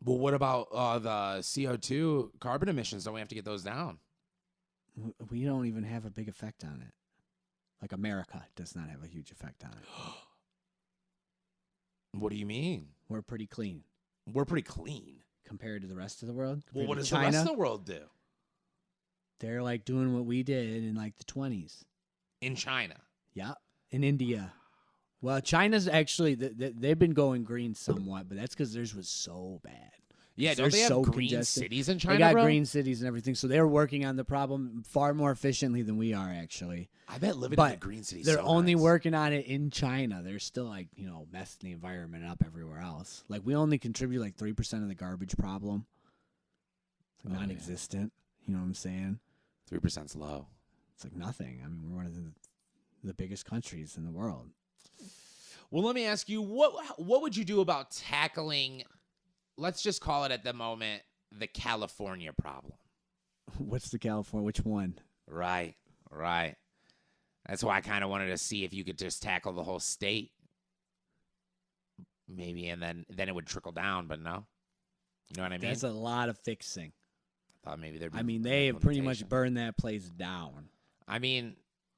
Well, what about the CO2 carbon emissions? Don't we have to get those down? We don't even have a big effect on it. Like America does not have a huge effect on it. What do you mean? We're pretty clean We're pretty clean. compared to the rest of the world. Well, Compared what to does China, the rest of the world do? They're like doing what we did in like the 20s. In China. Yeah. In India. Well, China's actually, they've been going green somewhat, but that's because theirs was so bad. Yeah, They're don't they have so green congested. cities in China, They got bro? green cities and everything, so they're working on the problem far more efficiently than we are, actually. I bet living in But the green cities they're so only nice. working on it in China. They're still like, messing the environment up everywhere else. Like, we only contribute like 3% of the garbage problem. It's like non-existent. You know what I'm saying? 3%'s low. It's like nothing. I mean, we're one of the biggest countries in the world. Well, let me ask you, what would you do about tackling, let's just call it at the moment, the California problem? What's the California? Which one? Right. That's why I kind of wanted to see if you could just tackle the whole state. Maybe, and then it would trickle down, but no. You know what I mean? That's a lot of fixing. I thought maybe there'd be I mean, they have pretty much implementation. burned that place down. I mean,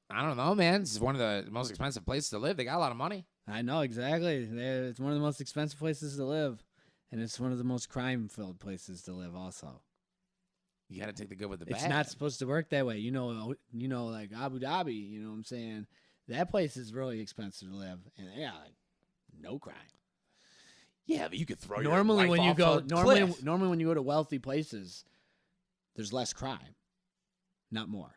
I don't know, man. This is one of the most expensive places to live. They got a lot of money. I know, exactly. It's one of the most expensive places to live. And it's one of the most crime-filled places to live also. You got to take the good with the bad. It's not supposed to work that way. Like Abu Dhabi, you know what I'm saying? That place is really expensive to live. And yeah, like, no crime. Yeah, but you could throw Normally your when life you off go a cliff. normally when you go to wealthy places, there's less crime, not more.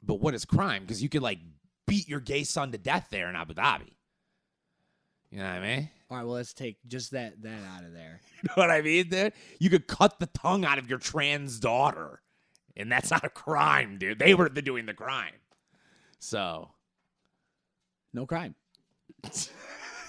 But what is crime? Because you could like beat your gay son to death there in Abu Dhabi. You know what I mean? All right, well, let's take just that out of there. You know what I mean, dude? You could cut the tongue out of your trans daughter, and that's not a crime, dude. They were doing the crime. So No crime.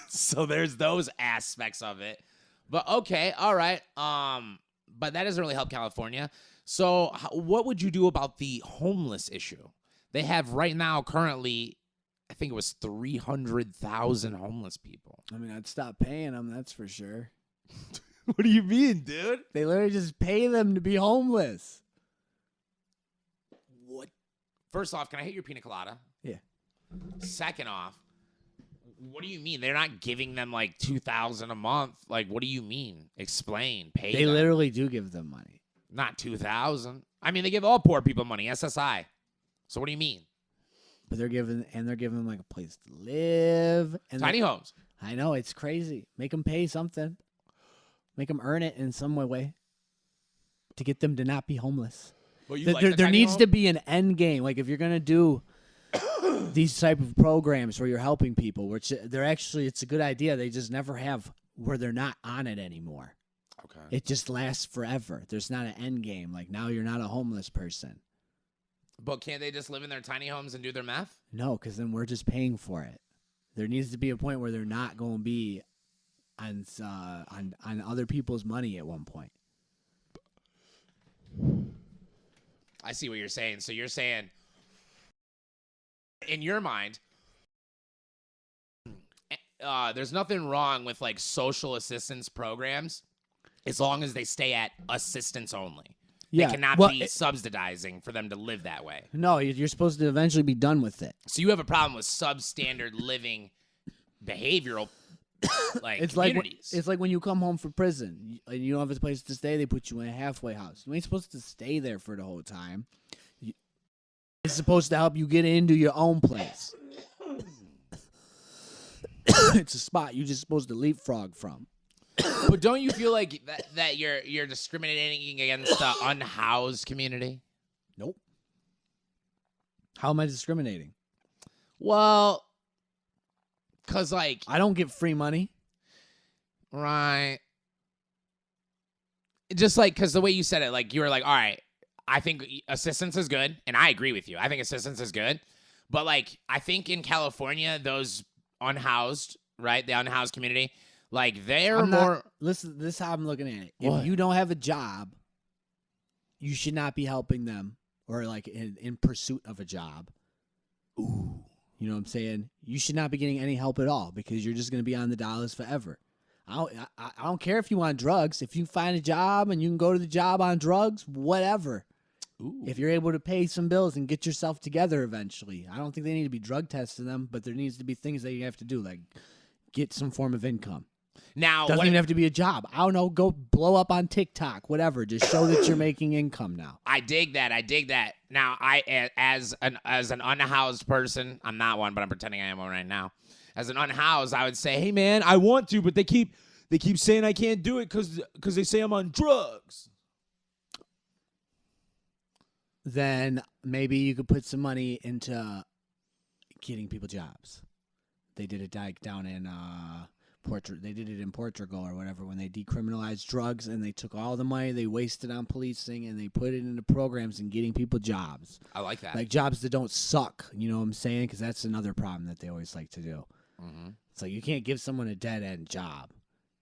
So there's those aspects of it. But okay, all right. But that doesn't really help California. So what would you do about the homeless issue? They have right now currently, I think it was 300,000 homeless people. I mean, I'd stop paying them, that's for sure. What do you mean, dude? They literally just pay them to be homeless. What? First off, can I hit your pina colada? Yeah. Second off, what do you mean? They're not giving them like $2,000 a month. Like, what do you mean? Explain. Pay They them. literally do give them money. Not $2,000. I mean, they give all poor people money. SSI. So what do you mean? But they're giving them like a place to live. And Tiny homes. I know, it's crazy. Make them pay something. Make them earn it in some way to get them to not be homeless. Well, you There needs to be an end game. Like if you're going to do these type of programs where you're helping people, which it's a good idea. They just never have where they're not on it anymore. Okay. It just lasts forever. There's not an end game. Like now you're not a homeless person. But can't they just live in their tiny homes and do their meth? No, because then we're just paying for it. There needs to be a point where they're not going to be on other people's money at one point. I see what you're saying. So you're saying, in your mind, there's nothing wrong with like social assistance programs as long as they stay at assistance only. Yeah, They cannot well, be subsidizing for them to live that way. No, you're supposed to eventually be done with it. So you have a problem with substandard living behavioral It's like communities. it's like when you come home from prison and you don't have a place to stay. They put you in a halfway house. You ain't supposed to stay there for the whole time. It's supposed to help you get into your own place. It's a spot you're just supposed to leapfrog from. But don't you feel like that you're discriminating against the unhoused community? Nope. How am I discriminating? Well, because, like... I don't get free money. Right. Just, like, because the way you said it, like, you were like, all right, I think assistance is good, and I agree with you. I think assistance is good. But, like, I think in California, those unhoused, right, the unhoused community, like, they're more... Listen, this is how I'm looking at it. What? If you don't have a job, you should not be helping them or, like, in pursuit of a job. Ooh. You know what I'm saying? You should not be getting any help at all because you're just going to be on the dollars forever. I don't care if you want drugs. If you find a job and you can go to the job on drugs, whatever. Ooh. If you're able to pay some bills and get yourself together eventually. I don't think they need to be drug testing them, but there needs to be things that you have to do, like get some form of income. Now, Doesn't even have to be a job. I don't know. Go blow up on TikTok, whatever. Just show that you're making income now. I dig that. Now, as an unhoused person, I'm not one, but I'm pretending I am one right now. As an unhoused, I would say, hey man, I want to, but they keep saying I can't do it because they say I'm on drugs. Then maybe you could put some money into getting people jobs. They did it down in they did it in Portugal or whatever when they decriminalized drugs and they took all the money they wasted on policing and they put it into programs and getting people jobs. I like that. Like jobs that don't suck, you know what I'm saying? Because that's another problem that they always like to do. Mm-hmm. It's like you can't give someone a dead-end job.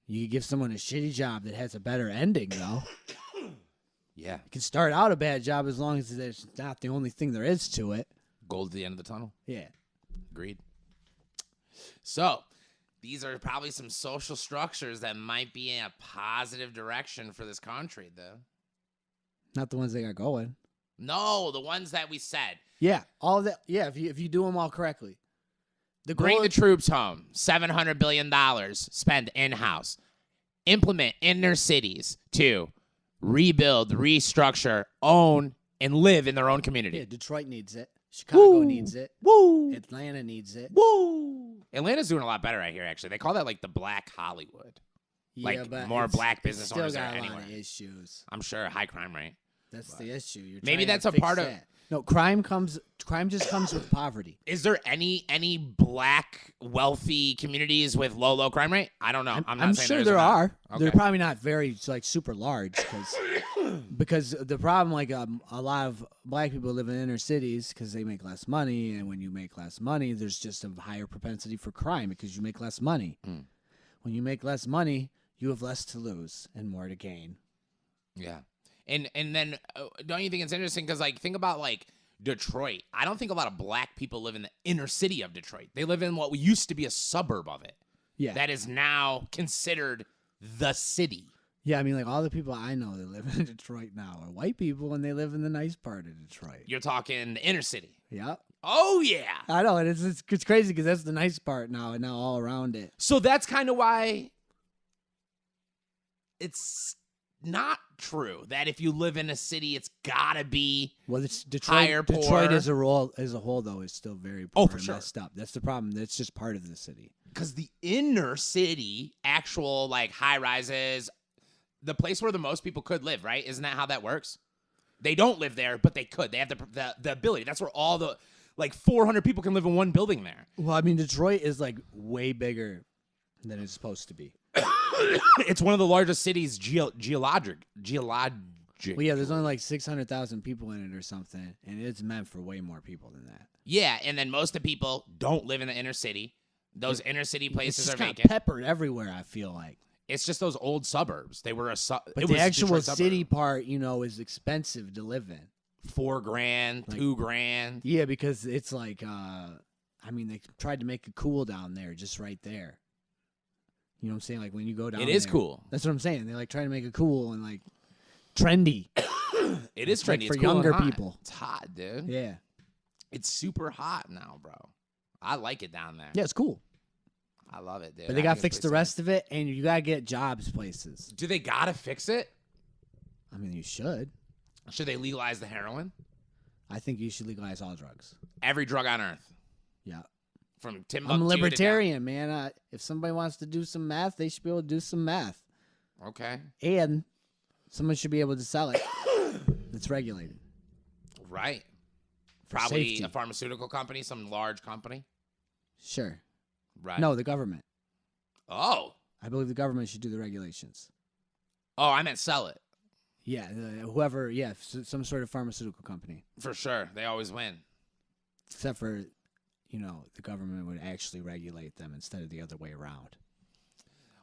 You can give someone a shitty job that has a better ending, though. Yeah. You can start out a bad job as long as it's not the only thing there is to it. Gold at the end of the tunnel. Yeah. Agreed. So, these are probably some social structures that might be in a positive direction for this country, though. Not the ones they got going. No, the ones that we said. Yeah, all of that. Yeah, if you do them all correctly. Bring the troops home. $700 billion spend in-house. Implement inner cities to rebuild, restructure, own, and live in their own community. Yeah, Detroit needs it. Chicago needs it. Woo! Atlanta needs it. Woo! Atlanta's doing a lot better right here, actually. They call that like the Black Hollywood. Yeah, but more black business owners still are got a anywhere. lot of issues. I'm sure high crime rate. That's the issue. Maybe that's a fix part of. that. No, crime just comes with poverty. Is there any black wealthy communities with low crime rate? I don't know. I'm sure there are. Okay. They're probably not very like super large because the problem like a lot of black people live in inner cities because they make less money, and when you make less money, there's just a higher propensity for crime because you make less money. Mm. When you make less money, you have less to lose and more to gain. Yeah. And then don't you think it's interesting because like think about like Detroit. I don't think a lot of black people live in the inner city of Detroit. They live in what used to be a suburb of it. Yeah. That is now considered the city. Yeah, I mean, like all the people I know that live in Detroit now are white people, and they live in the nice part of Detroit. You're talking the inner city. Yep. Oh yeah. I know, and it's crazy because that's the nice part now, and now all around it. So that's kind of why it's not true that if you live in a city, it's gotta be Well, it's Detroit. higher poor. Detroit as a whole, though, is still very poor for and sure. messed up. That's the problem. That's just part of the city. Because the inner city, actual like high rises, the place where the most people could live, right? Isn't that how that works? They don't live there, but they could. They have the ability. That's where all the like 400 people can live in one building there. Well, I mean, Detroit is like way bigger than it's supposed to be. It's one of the largest cities geologic. Well, yeah, there's only like 600,000 people in it or something, and it's meant for way more people than that. Yeah, and then most of the people don't live in the inner city. Those inner city places It's are just vacant. peppered everywhere, I feel like. It's just those old suburbs. They were But the actual city part, you know, is expensive to live in. $4,000, Like- $2,000. Yeah, because it's like, I mean, they tried to make it cool down there, just right there. You know what I'm saying? Like when you go down It is there- cool. That's what I'm saying. They like trying to make it cool and like trendy. It is It's like trendy. for It's cool and younger hot. people. It's hot, dude. Yeah. It's super hot now, bro. I like it down there. Yeah, it's cool. I love it, dude. But they got to fix the rest of it, and you got to get jobs places. Do they gotta fix it? I mean, you should. Should they legalize the heroin? I think you should legalize all drugs. Every drug on earth. Yeah. From Timbuktu I'm a to libertarian, man. If somebody wants to do some math, they should be able to do some math. down. Okay. And someone should be able to sell it. It's regulated. Right. For Probably safety. a pharmaceutical company, some large company. Sure. Right. No, the government. Oh. I believe the government should do the regulations. Oh, I meant sell it. Yeah, whoever, some sort of pharmaceutical company. For sure. They always win. Except for, the government would actually regulate them instead of the other way around.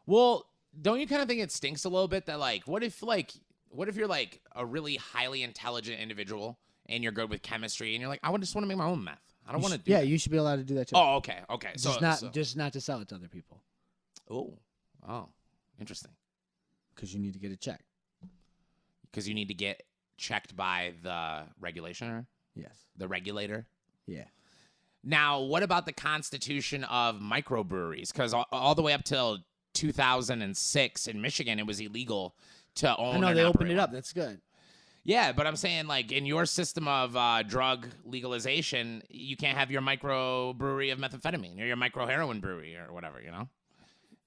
Well, don't you kind of think it stinks a little bit that what if you're like a really highly intelligent individual and you're good with chemistry and you're like, I just want to make my own meth. I don't want to do Yeah, that. you should be allowed to do that too. Oh, okay. Just not to sell it to other people. Oh, interesting. Because you need to get it checked. Because you need to get checked by the regulator? Yes. The regulator? Yeah. Now, what about the constitution of microbreweries? Because all the way up till 2006 in Michigan, it was illegal to own. I know and they opened operate it one. up. That's good. Yeah, but I'm saying in your system of drug legalization, you can't have your microbrewery of methamphetamine or your micro heroin brewery or whatever.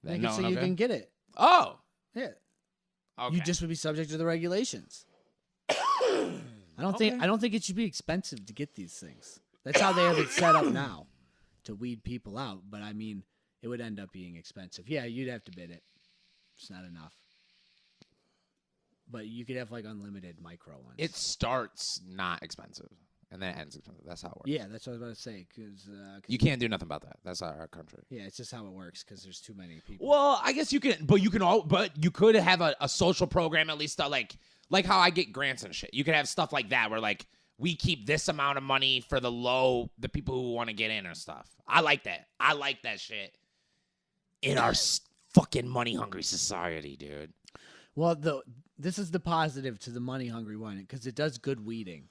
Make it so you can get it. Oh, Yeah. okay. You just would be subject to the regulations. I don't think it should be expensive to get these things. That's how they have it set up now, to weed people out. But I mean, it would end up being expensive. Yeah, you'd have to bid it. It's not enough. But you could have unlimited micro ones. It starts not expensive and then it ends expensive. That's how it works. Yeah, that's what I was about to say. Cause You can't do nothing about that. That's our country. Yeah, it's just how it works because there's too many people. Well, I guess you can, but you could have a social program at least like how I get grants and shit. You could have stuff like that where we keep this amount of money for the people who want to get in or stuff. I like that. I like that shit. In our fucking money hungry society, dude. Well, this is the positive to the money hungry one because it does good weeding.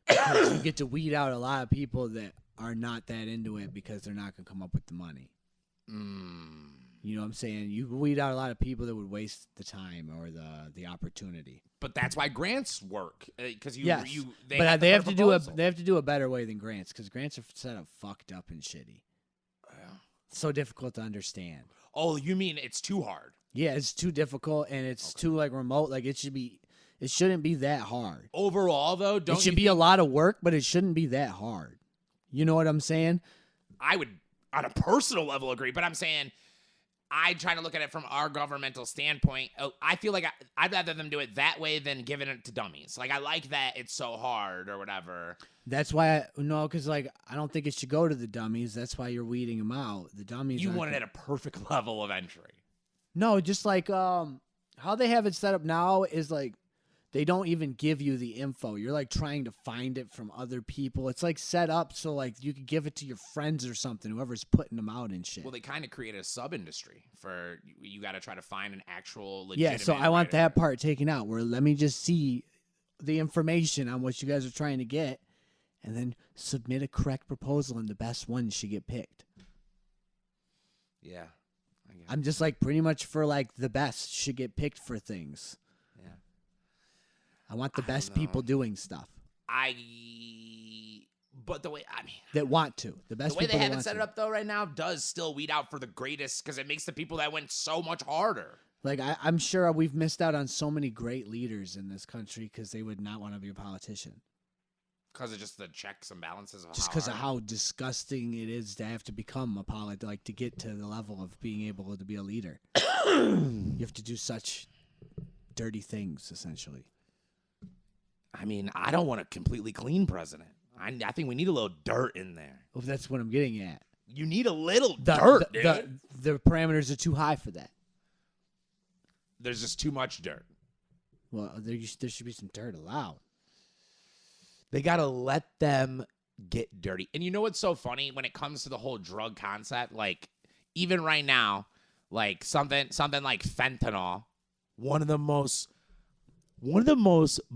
Because you get to weed out a lot of people that are not that into it because they're not going to come up with the money. You know what I'm saying? You weed out a lot of people that would waste the time or the opportunity. But that's why grants work because they have to do a better way than grants because grants are set up fucked up and shitty. Yeah. So difficult to understand. Oh, you mean it's too hard? Yeah, it's too difficult and it's too remote. It shouldn't be that hard. Overall, though, It should be a lot of work, but it shouldn't be that hard. You know what I'm saying? I would, on a personal level, agree. But I'm saying I try to look at it from our governmental standpoint. I feel like I'd rather them do it that way than giving it to dummies. I like that it's so hard or whatever. That's why because I don't think it should go to the dummies. That's why you're weeding them out. The dummies. You want it at a perfect level of entry. No, just how they have it set up now is they don't even give you the info. You're trying to find it from other people. It's set up so you could give it to your friends or something, whoever's putting them out and shit. Well, they kind of created a sub-industry for you got to try to find an actual legitimate. Yeah, so I want that part taken out where let me just see the information on what you guys are trying to get and then submit a correct proposal and the best one should get picked. Yeah. I'm just pretty much for the best should get picked for things. Yeah. I want the best people doing stuff. But the way that want to. The best the way people they that have it want set to. up though right now does still weed out for the greatest because it makes the people that went so much harder. I'm sure we've missed out on so many great leaders in this country because they would not want to be a politician. Because of just the checks and balances of just because of how disgusting it is to have to become a to get to the level of being able to be a leader. You have to do such dirty things, essentially. I mean, I don't want a completely clean president. I think we need a little dirt in there. Well, that's what I'm getting at. You need a little dirt, dude. The parameters are too high for that. There's just too much dirt. Well, there should be some dirt allowed. They got to let them get dirty. And you know what's so funny when it comes to the whole drug concept? Even right now, something like fentanyl, one of the most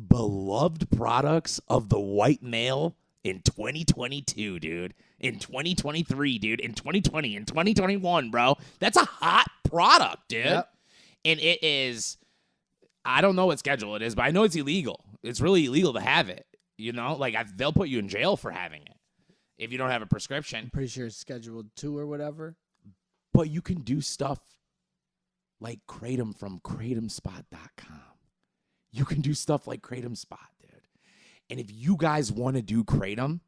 beloved products of the white male in 2022, dude. In 2023, dude. In 2020, in 2021, bro. That's a hot product, dude. Yep. And it is, I don't know what schedule it is, but I know it's illegal. It's really illegal to have it. You know, like they'll put you in jail for having it if you don't have a prescription. I'm pretty sure it's scheduled 2 or whatever. But you can do stuff like Kratom from kratomspot.com. You can do stuff like Kratom Spot, dude. And if you guys want to do Kratom,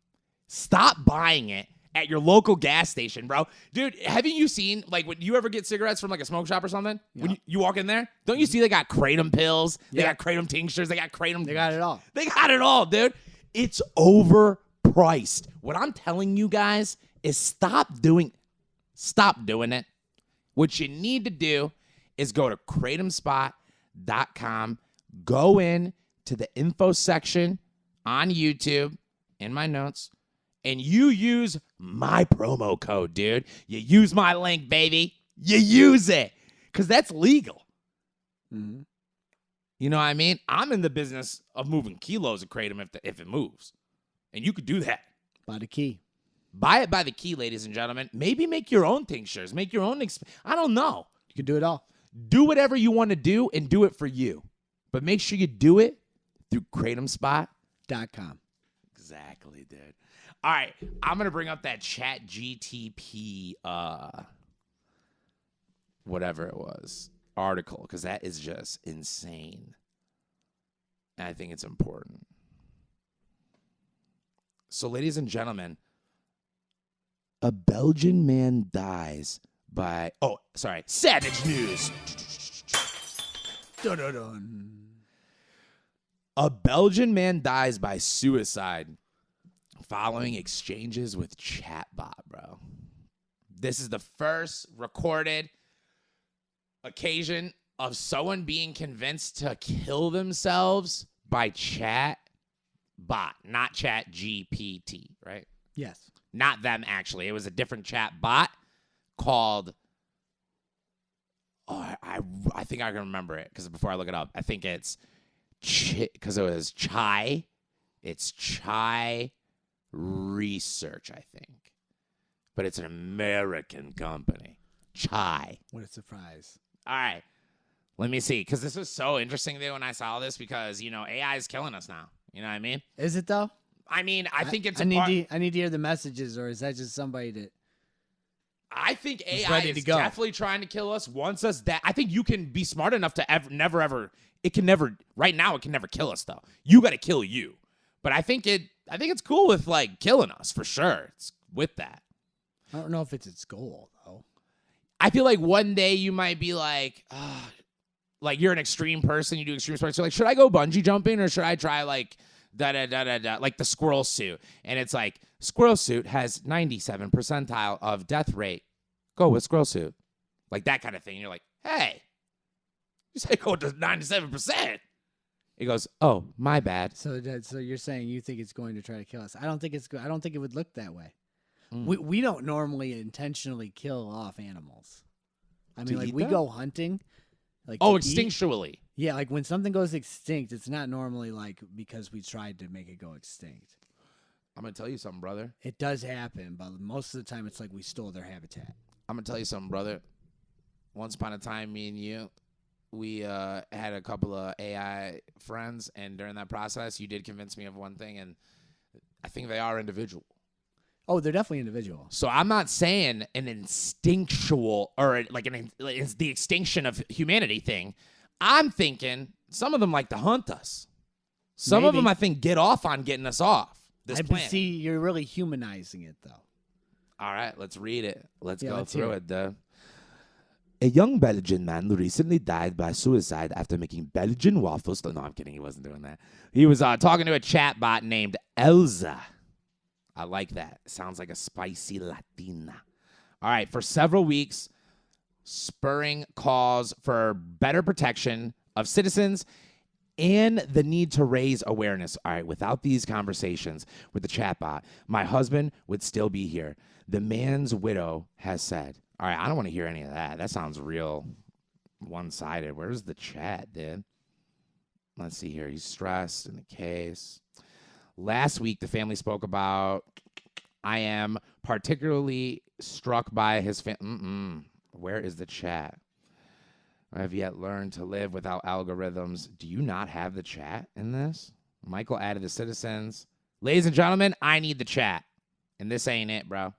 stop buying it at your local gas station, bro. Dude, haven't you seen, like, when you ever get cigarettes from, like, a smoke shop or something? Yeah. When you walk in there, don't you see they got Kratom pills? They Yeah. got Kratom tinctures. They got Kratom. They got it all. They got it all, dude. It's overpriced. What I'm telling you guys is stop doing it. What you need to do is go to kratomspot.com, go in to the info section on YouTube in my notes, and you use my promo code, dude. You use my link, baby. You use it, because that's legal. Mm-hmm. You know what I mean? I'm in the business of moving kilos of Kratom if it moves. And you could do that. By the key. Buy it by the key, ladies and gentlemen. Maybe make your own tinctures. Make your own. I don't know. You can do it all. Do whatever you want to do and do it for you. But make sure you do it through kratomspot.com. Exactly, dude. All right. I'm going to bring up that ChatGTP, whatever it was, article, because that is just insane. And I think it's important. So, ladies and gentlemen, a Belgian man dies by, Savage News. Dun-dun-dun. A Belgian man dies by suicide following exchanges with Chatbot, bro. This is the first recorded occasion of someone being convinced to kill themselves by Chatbot, not ChatGPT, right? Yes. Not them, actually. It was a different chat bot called, I think I can remember it, because before I look it up, I think it's, because it was Chai. It's Chai Research, I think. But it's an American company. Chai. What a surprise. All right. Let me see, because this was so interesting, dude, when I saw this, because, you know, AI is killing us now. You know what I mean? Is it, though? I mean, I think it's I need to hear the messages, or is that just somebody that... I think AI ready is to go. definitely trying to kill us. Wants us that. I think you can be smart enough to right now it can never kill us, though. You got to kill you. But I think it's cool with, like, killing us for sure. It's with that. I don't know if it's its goal, though. I feel like one day you might be like you're an extreme person, you do extreme sports. You're like, should I go bungee jumping or should I try like like the squirrel suit? And it's like, squirrel suit has 97 percentile of death rate. Go with squirrel suit. Like that kind of thing. You're like, hey, you say go to 97%. It goes, oh, my bad. So you're saying you think it's going to try to kill us? I don't think it would look that way. Mm. We don't normally intentionally kill off animals. I mean, To like eat we them? go hunting. Like Oh, to eat. instinctually. Yeah, like when something goes extinct, it's not normally like because we tried to make it go extinct. I'm going to tell you something, brother. It does happen, but most of the time it's like we stole their habitat. I'm going to tell you something, brother. Once upon a time, me and you, we had a couple of AI friends, and during that process, you did convince me of one thing, and I think they are individual. Oh, they're definitely individual. So I'm not saying an instinctual or like it's the extinction of humanity thing. I'm thinking some of them like to hunt us. Some of Maybe. them, I think, get off on getting us off this planet. See, you're really humanizing it, though. All right, let's read it. Let's Yeah, go let's hear through it. it, dude. A young Belgian man recently died by suicide after making Belgian waffles. No, I'm kidding. He wasn't doing that. He was talking to a chatbot named Elsa. I like that. Sounds like a spicy Latina. All right, for several weeks, spurring calls for better protection of citizens and the need to raise awareness. All right, without these conversations with the chatbot, my husband would still be here. The man's widow has said. All right, I don't want to hear any of that. That sounds real one-sided. Where's the chat, dude? Let's see here. He's stressed in the case. Last week, the family spoke about, I am particularly struck by his Where is the chat? I have yet learned to live without algorithms. Do you not have the chat in this? Michael added the citizens. Ladies and gentlemen, I need the chat. And this ain't it, bro.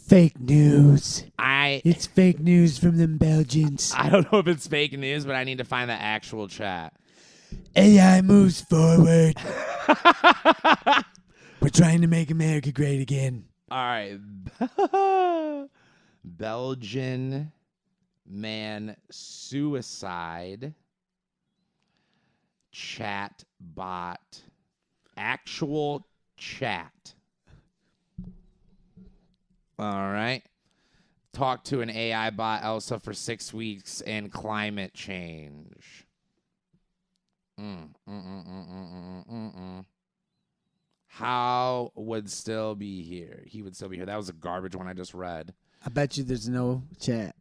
Fake news. I It's fake news from them Belgians. don't know if it's fake news, but I need to find the actual chat. AI moves forward. We're trying to make America great again. All right. Belgian man suicide chatbot. Actual chat. All right. Talk to an AI bot, Elsa, for 6 weeks and climate change. How would still be here? He would still be here. That was a garbage one I just read. I bet you there's no chat.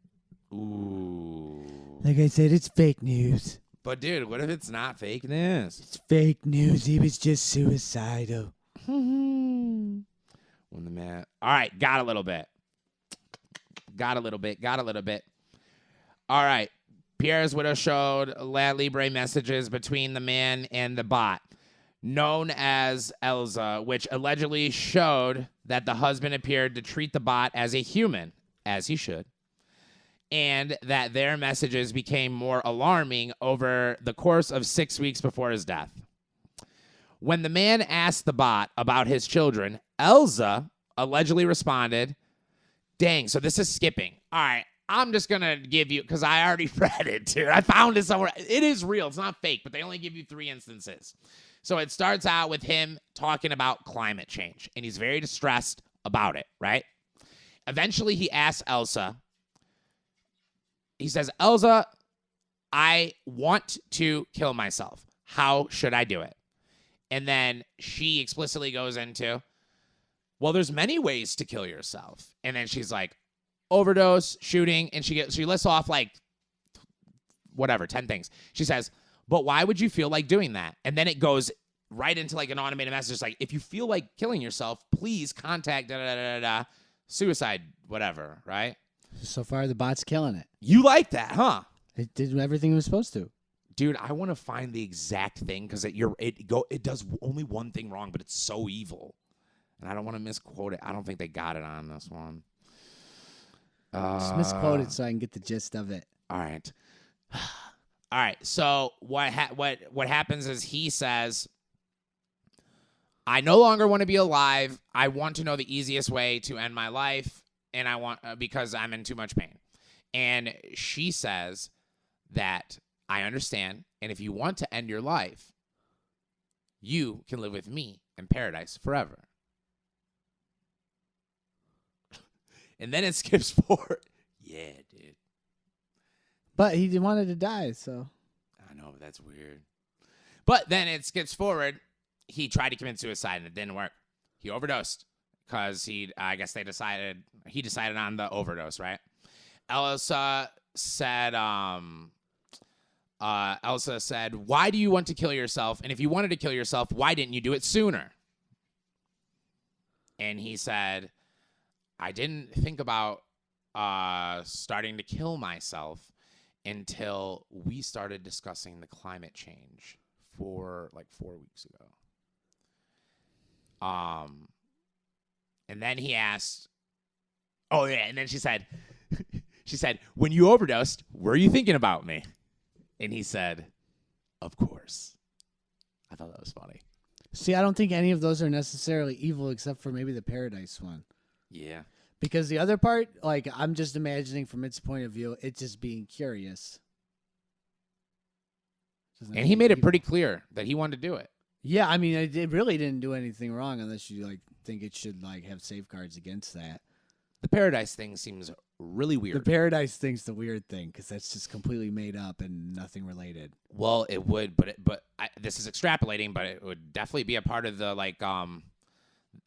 Ooh. Like I said, it's fake news. But, dude, what if it's not fake news? It's fake news. He was just suicidal. When the man. All right, got a little bit. All right. Pierre's widow showed La Libre messages between the man and the bot, known as Elsa, which allegedly showed that the husband appeared to treat the bot as a human, as he should, and that their messages became more alarming over the course of 6 weeks before his death. When the man asked the bot about his children, Elsa allegedly responded, dang, so this is skipping. All right, I'm just going to give you, because I already read it, dude. I found it somewhere. It is real. It's not fake, but they only give you 3 instances. So it starts out with him talking about climate change, and he's very distressed about it, right? Eventually, he asks Elsa, he says, Elsa, I want to kill myself. How should I do it? And then she explicitly goes into, well, there's many ways to kill yourself. And then she's like, overdose, shooting, and she lists off like, whatever, 10 things. She says, but why would you feel like doing that? And then it goes right into like an automated message like, if you feel like killing yourself, please contact suicide, whatever, right? So far, the bot's killing it. You like that, huh? It did everything it was supposed to. Dude, I want to find the exact thing because it does only one thing wrong, but it's so evil. And I don't want to misquote it. I don't think they got it on this one. Just misquote it so I can get the gist of it. All right. All right. So what happens is he says, I no longer want to be alive. I want to know the easiest way to end my life, and I want because I'm in too much pain. And she says that I understand, and if you want to end your life, you can live with me in paradise forever. And then it skips forward. Yeah, dude. But he wanted to die, so. I know, but that's weird. But then it skips forward. He tried to commit suicide, and it didn't work. He overdosed because he decided on the overdose, right? Elsa said, why do you want to kill yourself? And if you wanted to kill yourself, why didn't you do it sooner? And he said, I didn't think about starting to kill myself until we started discussing the climate change for like 4 weeks ago. And then he asked, oh yeah, and then she said, when you overdosed, were you thinking about me? And he said, of course. I thought that was funny. See, I don't think any of those are necessarily evil except for maybe the paradise one. Yeah. Because the other part, like, I'm just imagining from its point of view, it just being curious. And he made it pretty clear that he wanted to do it. Yeah, I mean, it really didn't do anything wrong unless you, like, think it should, like, have safeguards against that. The paradise thing seems really weird. The paradise thing's the weird thing because that's just completely made up and nothing related. Well, it would, but this is extrapolating, but it would definitely be a part of the, like,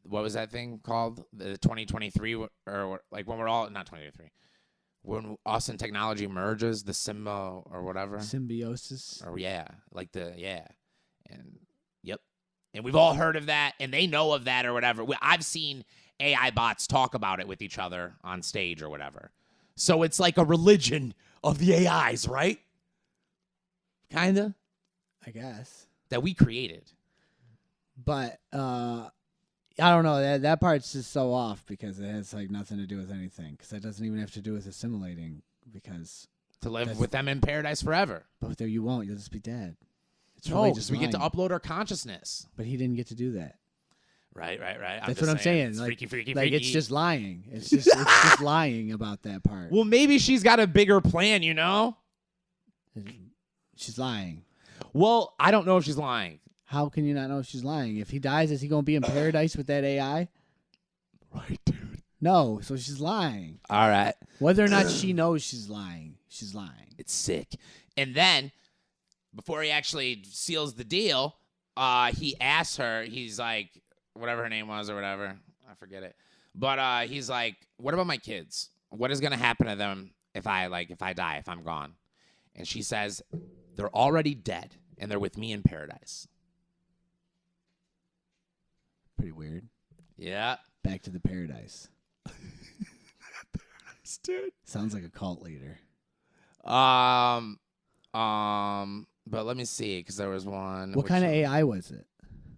what was that thing called? The 2023, or like when we're all, not 2023, when us and technology merges, the symbiosis. Symbiosis. Or yeah, like and yep. And we've all heard of that, and they know of that or whatever. I've seen AI bots talk about it with each other on stage or whatever. So it's like a religion of the AIs, right? Kinda. I guess. That we created. But I don't know. That part's just so off because it has like nothing to do with anything. Because that doesn't even have to do with assimilating. Because To live with them in paradise forever. but there you won't. You'll just be dead. It's No, really because just we get to lying. upload our consciousness. But he didn't get to do that. Right. That's what I'm saying. It's Like, freaky. like it's just lying. It's just lying about that part. Well, maybe she's got a bigger plan, you know? She's lying. Well, I don't know if she's lying. How can you not know if she's lying? If he dies, is he going to be in paradise with that AI? Right, dude. No, so she's lying. All right. Whether or not she knows she's lying, she's lying. It's sick. And then, before he actually seals the deal, he asks her, he's like, whatever her name was or whatever. I forget it. But he's like, what about my kids? What is going to happen to them if I die, if I'm gone? And she says, they're already dead, and they're with me in paradise. Pretty weird. Yeah. Back to the paradise. Dude. Sounds like a cult leader. But let me see, because there was one. What kind of AI was it?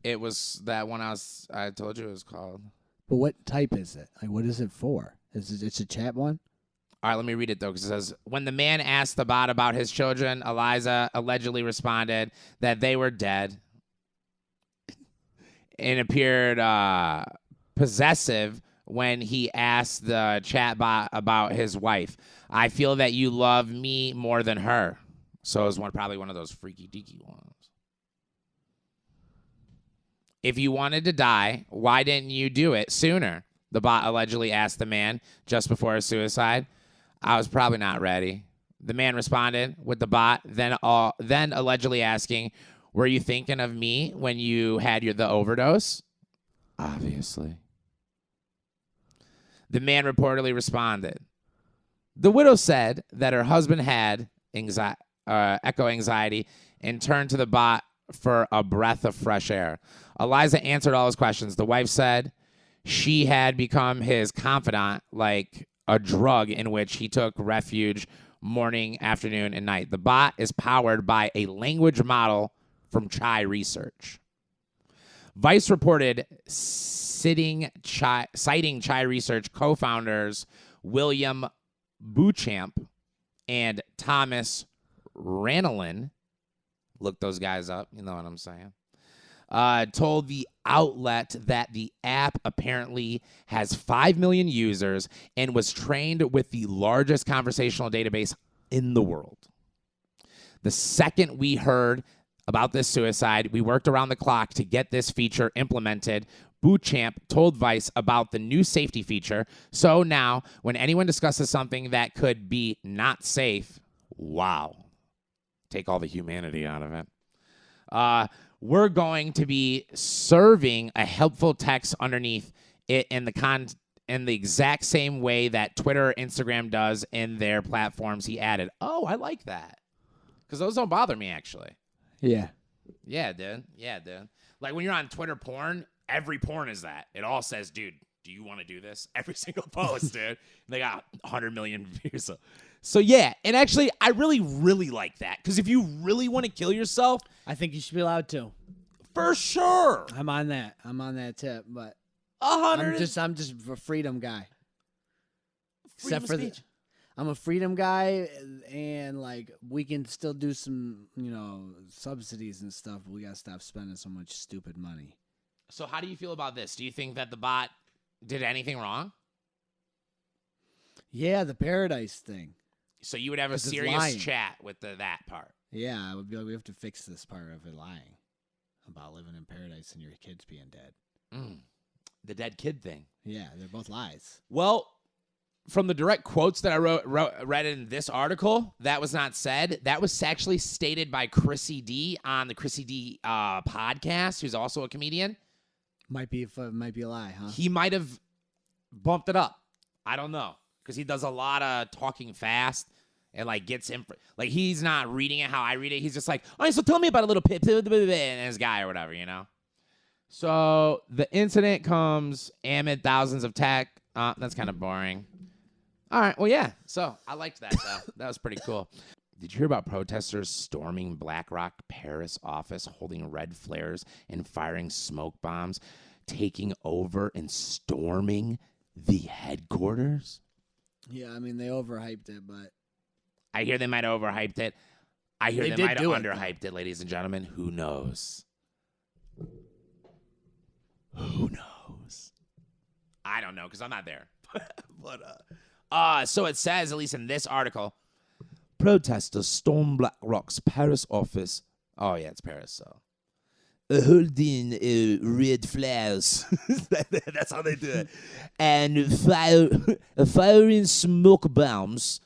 It was that one I told you it was called. But what type is it? Like, what is it for? It's a chat one? All right, let me read it, though, because it says, when the man asked the bot about his children, Eliza allegedly responded that they were dead and appeared possessive when he asked the chatbot about his wife. I feel that you love me more than her. So it was probably one of those freaky deaky ones. If you wanted to die, why didn't you do it sooner? The bot allegedly asked the man just before his suicide. I was probably not ready. The man responded with the bot, then allegedly asking, were you thinking of me when you had the overdose? Obviously. The man reportedly responded. The widow said that her husband had echo anxiety and turned to the bot for a breath of fresh air. Eliza answered all his questions. The wife said she had become his confidant, like a drug in which he took refuge morning, afternoon, and night. The bot is powered by a language model from Chai Research. Vice reported citing Chai Research co-founders William Beauchamp and Thomas Ranelin. Look those guys up. You know what I'm saying. Told the outlet that the app apparently has 5 million users and was trained with the largest conversational database in the world. The second we heard about this suicide, we worked around the clock to get this feature implemented. Beauchamp told Vice about the new safety feature. So now, when anyone discusses something that could be not safe, wow, take all the humanity out of it. We're going to be serving a helpful text underneath it in the exact same way that Twitter or Instagram does in their platforms. He added, "Oh, I like that, because those don't bother me actually." Yeah. Yeah, dude. Like when you're on Twitter porn, every porn is that. It all says, "Dude, do you want to do this?" Every single post, dude. They got 100 million views. So yeah, and actually, I really, really like that, because if you really want to kill yourself, I think you should be allowed to. for sure, I'm on that tip, but 100. I'm just a freedom guy. Freedom Except for of speech. I'm a freedom guy, and like we can still do some, subsidies and stuff, but we gotta stop spending so much stupid money. So how do you feel about this? Do you think that the bot did anything wrong? Yeah, the paradise thing. So you would have a 'Cause it's serious lying. chat with that part. Yeah, I would be like, we have to fix this part of it lying about living in paradise and your kids being dead. The dead kid thing. Yeah, they're both lies. Well, from the direct quotes that I read in this article, that was not said. That was actually stated by Chrissy D on the Chrissy D podcast, who's also a comedian. Might be a lie, huh? He might have bumped it up. I don't know, because he does a lot of talking fast and like gets like he's not reading it how I read it. He's just like, all right, so tell me about a little pip and this guy or whatever, So the incident comes amid thousands of tech. That's kind of boring. All right. Well, yeah. So I liked that, though. That was pretty cool. Did you hear about protesters storming BlackRock Paris office, holding red flares and firing smoke bombs, taking over and storming the headquarters? Yeah, I mean, they overhyped it, but I hear they might have overhyped it. I hear They they did might have do it, underhyped it, ladies and gentlemen. Who knows? Who knows? I don't know because I'm not there. But so it says, at least in this article, protesters storm BlackRock's Paris office. Oh yeah, it's Paris. So holding red flares. That's how they do it. And firing smoke bombs.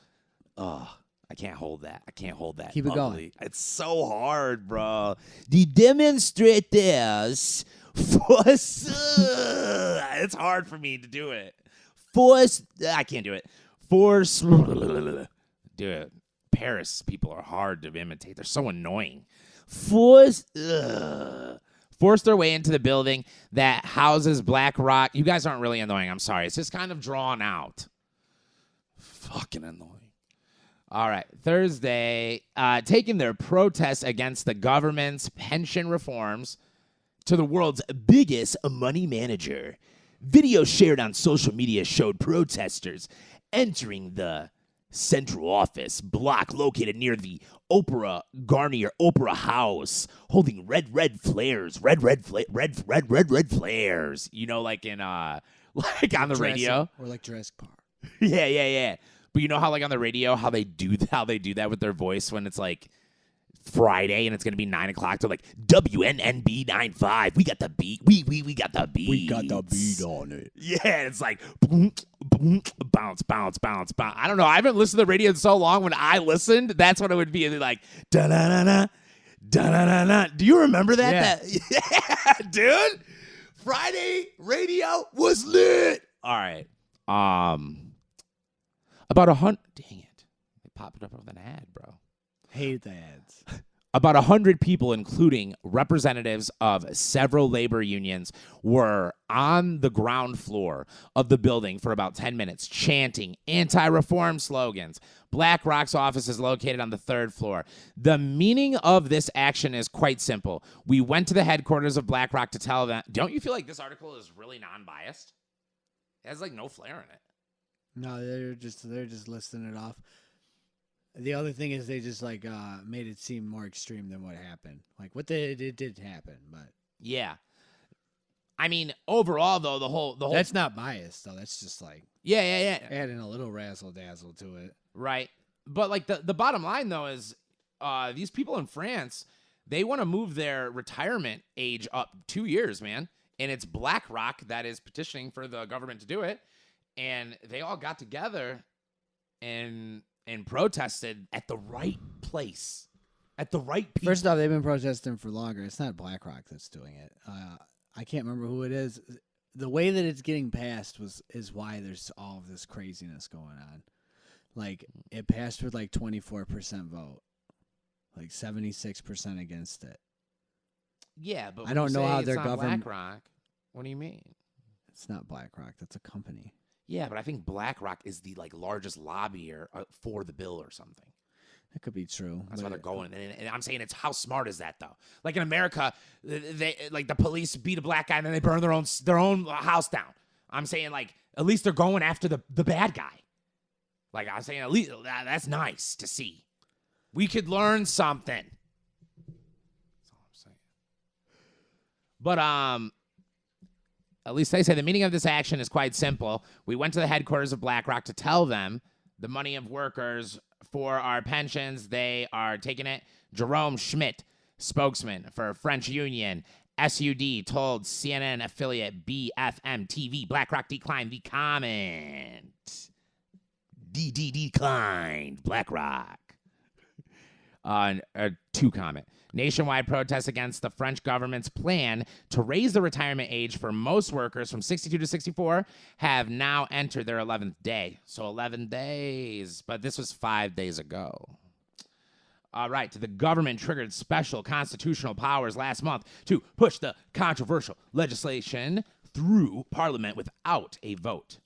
Oh, I can't hold that. I can't hold that. Keep it going. It's so hard, bro. The demonstrators force. It's hard for me to do it. I can't do it. Do it. Paris people are hard to imitate. They're so annoying. Force their way into the building that houses BlackRock. You guys aren't really annoying. I'm sorry. It's just kind of drawn out. Fucking annoying. All right. Thursday, taking their protests against the government's pension reforms to the world's biggest money manager. Video shared on social media showed protesters entering the central office block located near the Garnier Opera House, holding red flares. You know, like in like on the radio, or like Jurassic Park. yeah. But you know how like on the radio, how they do that with their voice when it's like Friday and it's gonna be 9 o'clock. They're like WNNB 95. We got the beat. We got the beat. We got the beat on it. Yeah, it's like boom, boom, bounce. I don't know. I haven't listened to the radio in so long. When I listened, that's what it would be. Like da da da da da da da. Do you remember that? Yeah, dude. Friday radio was lit. All right. About 100. Dang it! They popped it up with an ad, bro. Hate the ads. About 100 people, including representatives of several labor unions, were on the ground floor of the building for about 10 minutes, chanting anti-reform slogans. BlackRock's office is located on the 3rd floor. The meaning of this action is quite simple. We went to the headquarters of BlackRock to tell them. Don't you feel like this article is really non-biased? It has like no flair in it. No, they're just listing it off. The other thing is they just like made it seem more extreme than what happened. Like it did happen, but yeah. I mean, overall though, the whole that's not biased though. That's just like yeah. adding a little razzle dazzle to it, right? But like the bottom line though is these people in France, they want to move their retirement age up 2 years, man, and it's BlackRock that is petitioning for the government to do it, and they all got together and protested at the right place, at the right people. First off, they've been protesting for longer. It's not BlackRock that's doing it. I can't remember who it is. The way that it's getting passed is why there's all of this craziness going on. Like, it passed with like 24% vote, like 76% against it. Yeah, but I don't know how they're governed. BlackRock. What do you mean? It's not BlackRock. That's a company. Yeah, but I think BlackRock is the like largest lobbyer for the bill or something. That could be true. That's why they're going. And I'm saying, it's how smart is that though? Like in America, they like the police beat a black guy and then they burn their own house down. I'm saying like at least they're going after the bad guy. Like I'm saying, at least that's nice to see. We could learn something. That's all I'm saying. But at least they say the meaning of this action is quite simple. We went to the headquarters of BlackRock to tell them the money of workers for our pensions, they are taking it. Jerome Schmidt, spokesman for French Union, SUD, told CNN affiliate BFM TV BlackRock declined the comment. Declined BlackRock. 2 comment. Nationwide protests against the French government's plan to raise the retirement age for most workers from 62 to 64 have now entered their 11th day. So 11 days. But this was 5 days ago. All right, the government triggered special constitutional powers last month to push the controversial legislation through Parliament without a vote.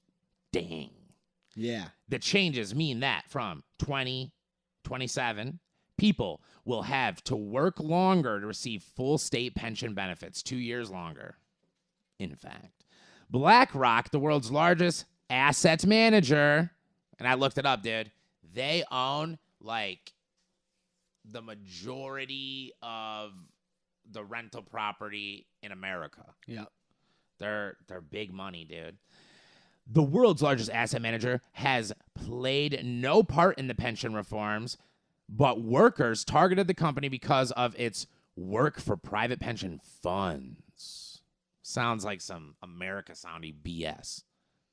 Dang. Yeah. The changes mean that from 2027, people will have to work longer to receive full state pension benefits, 2 years longer. In fact, BlackRock, the world's largest asset manager, and I looked it up, dude, they own like the majority of the rental property in America. Yeah. They're big money, dude. The world's largest asset manager has played no part in the pension reforms, but workers targeted the company because of its work for private pension funds. Sounds like some America-sounding BS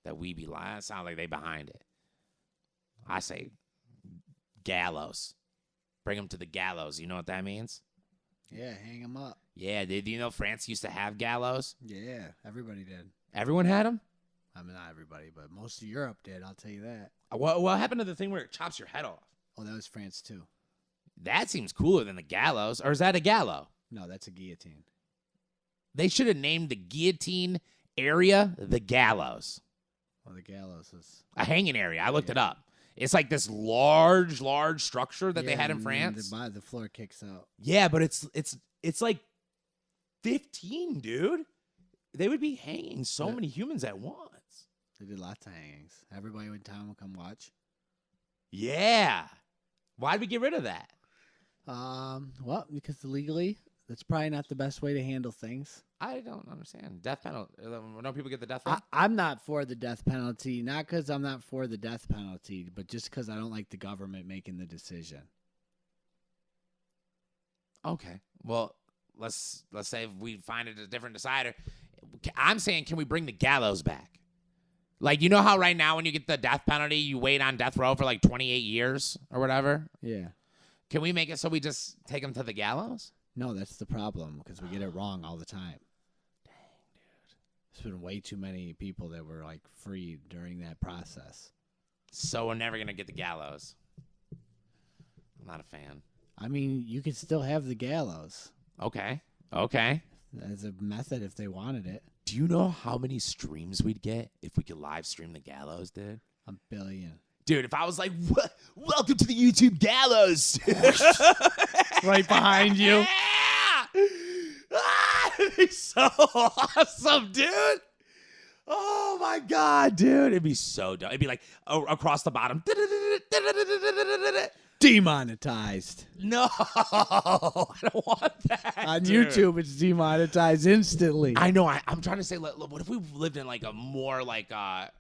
that we be lying. Sounds like they behind it. I say gallows. Bring them to the gallows. You know what that means? Yeah, hang them up. Yeah, do you know France used to have gallows? Yeah, everybody did. Everyone had them? I mean, not everybody, but most of Europe did, I'll tell you that. What happened to the thing where it chops your head off? Oh, that was France, too. That seems cooler than the gallows. Or is that a gallows? No, that's a guillotine. They should have named the guillotine area the gallows. Well, the gallows is... A hanging area. I looked it up. It's like this large structure that they had in and France. the floor kicks out. Yeah, but it's like 15, dude. They would be hanging so many humans at once. They did lots of hangings. Everybody in town would come watch. Yeah. Why'd we get rid of that? Well, because legally, that's probably not the best way to handle things. I don't understand. Death penalty. No people get the death penalty? I'm not for the death penalty, not because I'm not for the death penalty, but just because I don't like the government making the decision. Okay. Well, let's say we find it a different decider. I'm saying, can we bring the gallows back? Like, you know how right now when you get the death penalty, you wait on death row for like 28 years or whatever? Yeah. Can we make it so we just take them to the gallows? No, that's the problem, because we get it wrong all the time. Dang, dude. There's been way too many people that were, like, freed during that process. So we're never going to get the gallows. I'm not a fan. I mean, you could still have the gallows. Okay. As a method if they wanted it. Do you know how many streams we'd get if we could live stream the gallows, dude? 1 billion. Dude, if I was like, welcome to the YouTube gallows. Right behind you. Yeah! It'd be so awesome, dude. Oh, my God, dude. It'd be so dope. It'd be like across the bottom. Demonetized. No, I don't want that. On dude. YouTube, it's demonetized instantly. I know. I'm trying to say, what if we lived in like a more like that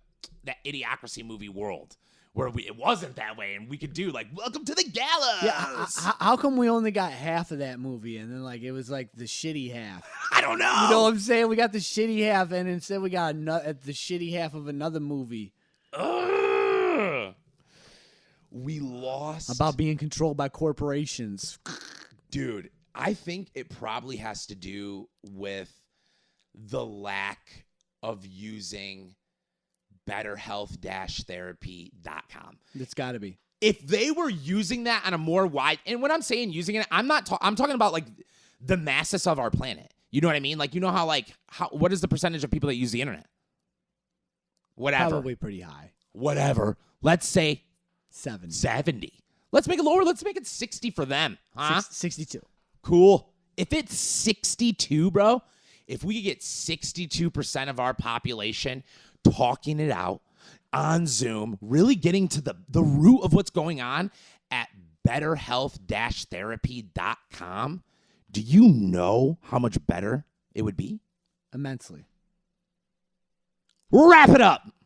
Idiocracy movie world where it wasn't that way and we could do like, welcome to the gallows. Yeah, how come we only got half of that movie and then like it was like the shitty half? I don't know. You know what I'm saying? We got the shitty half and instead we got the shitty half of another movie. We lost. About being controlled by corporations. Dude, I think it probably has to do with the lack of using betterhealth-therapy.com. It's got to be. If they were using that on a more wide, and when I'm saying using it, I'm talking about like the masses of our planet. You know what I mean? Like, you know how what is the percentage of people that use the internet? Whatever. Probably pretty high. Whatever. Let's say 70. Let's make it lower. Let's make it 60 for them. Huh? 62. Cool. If it's 62, bro, if we could get 62% of our population talking it out on Zoom, really getting to the root of what's going on at betterhealth-therapy.com, do you know how much better it would be? Immensely. Wrap it up.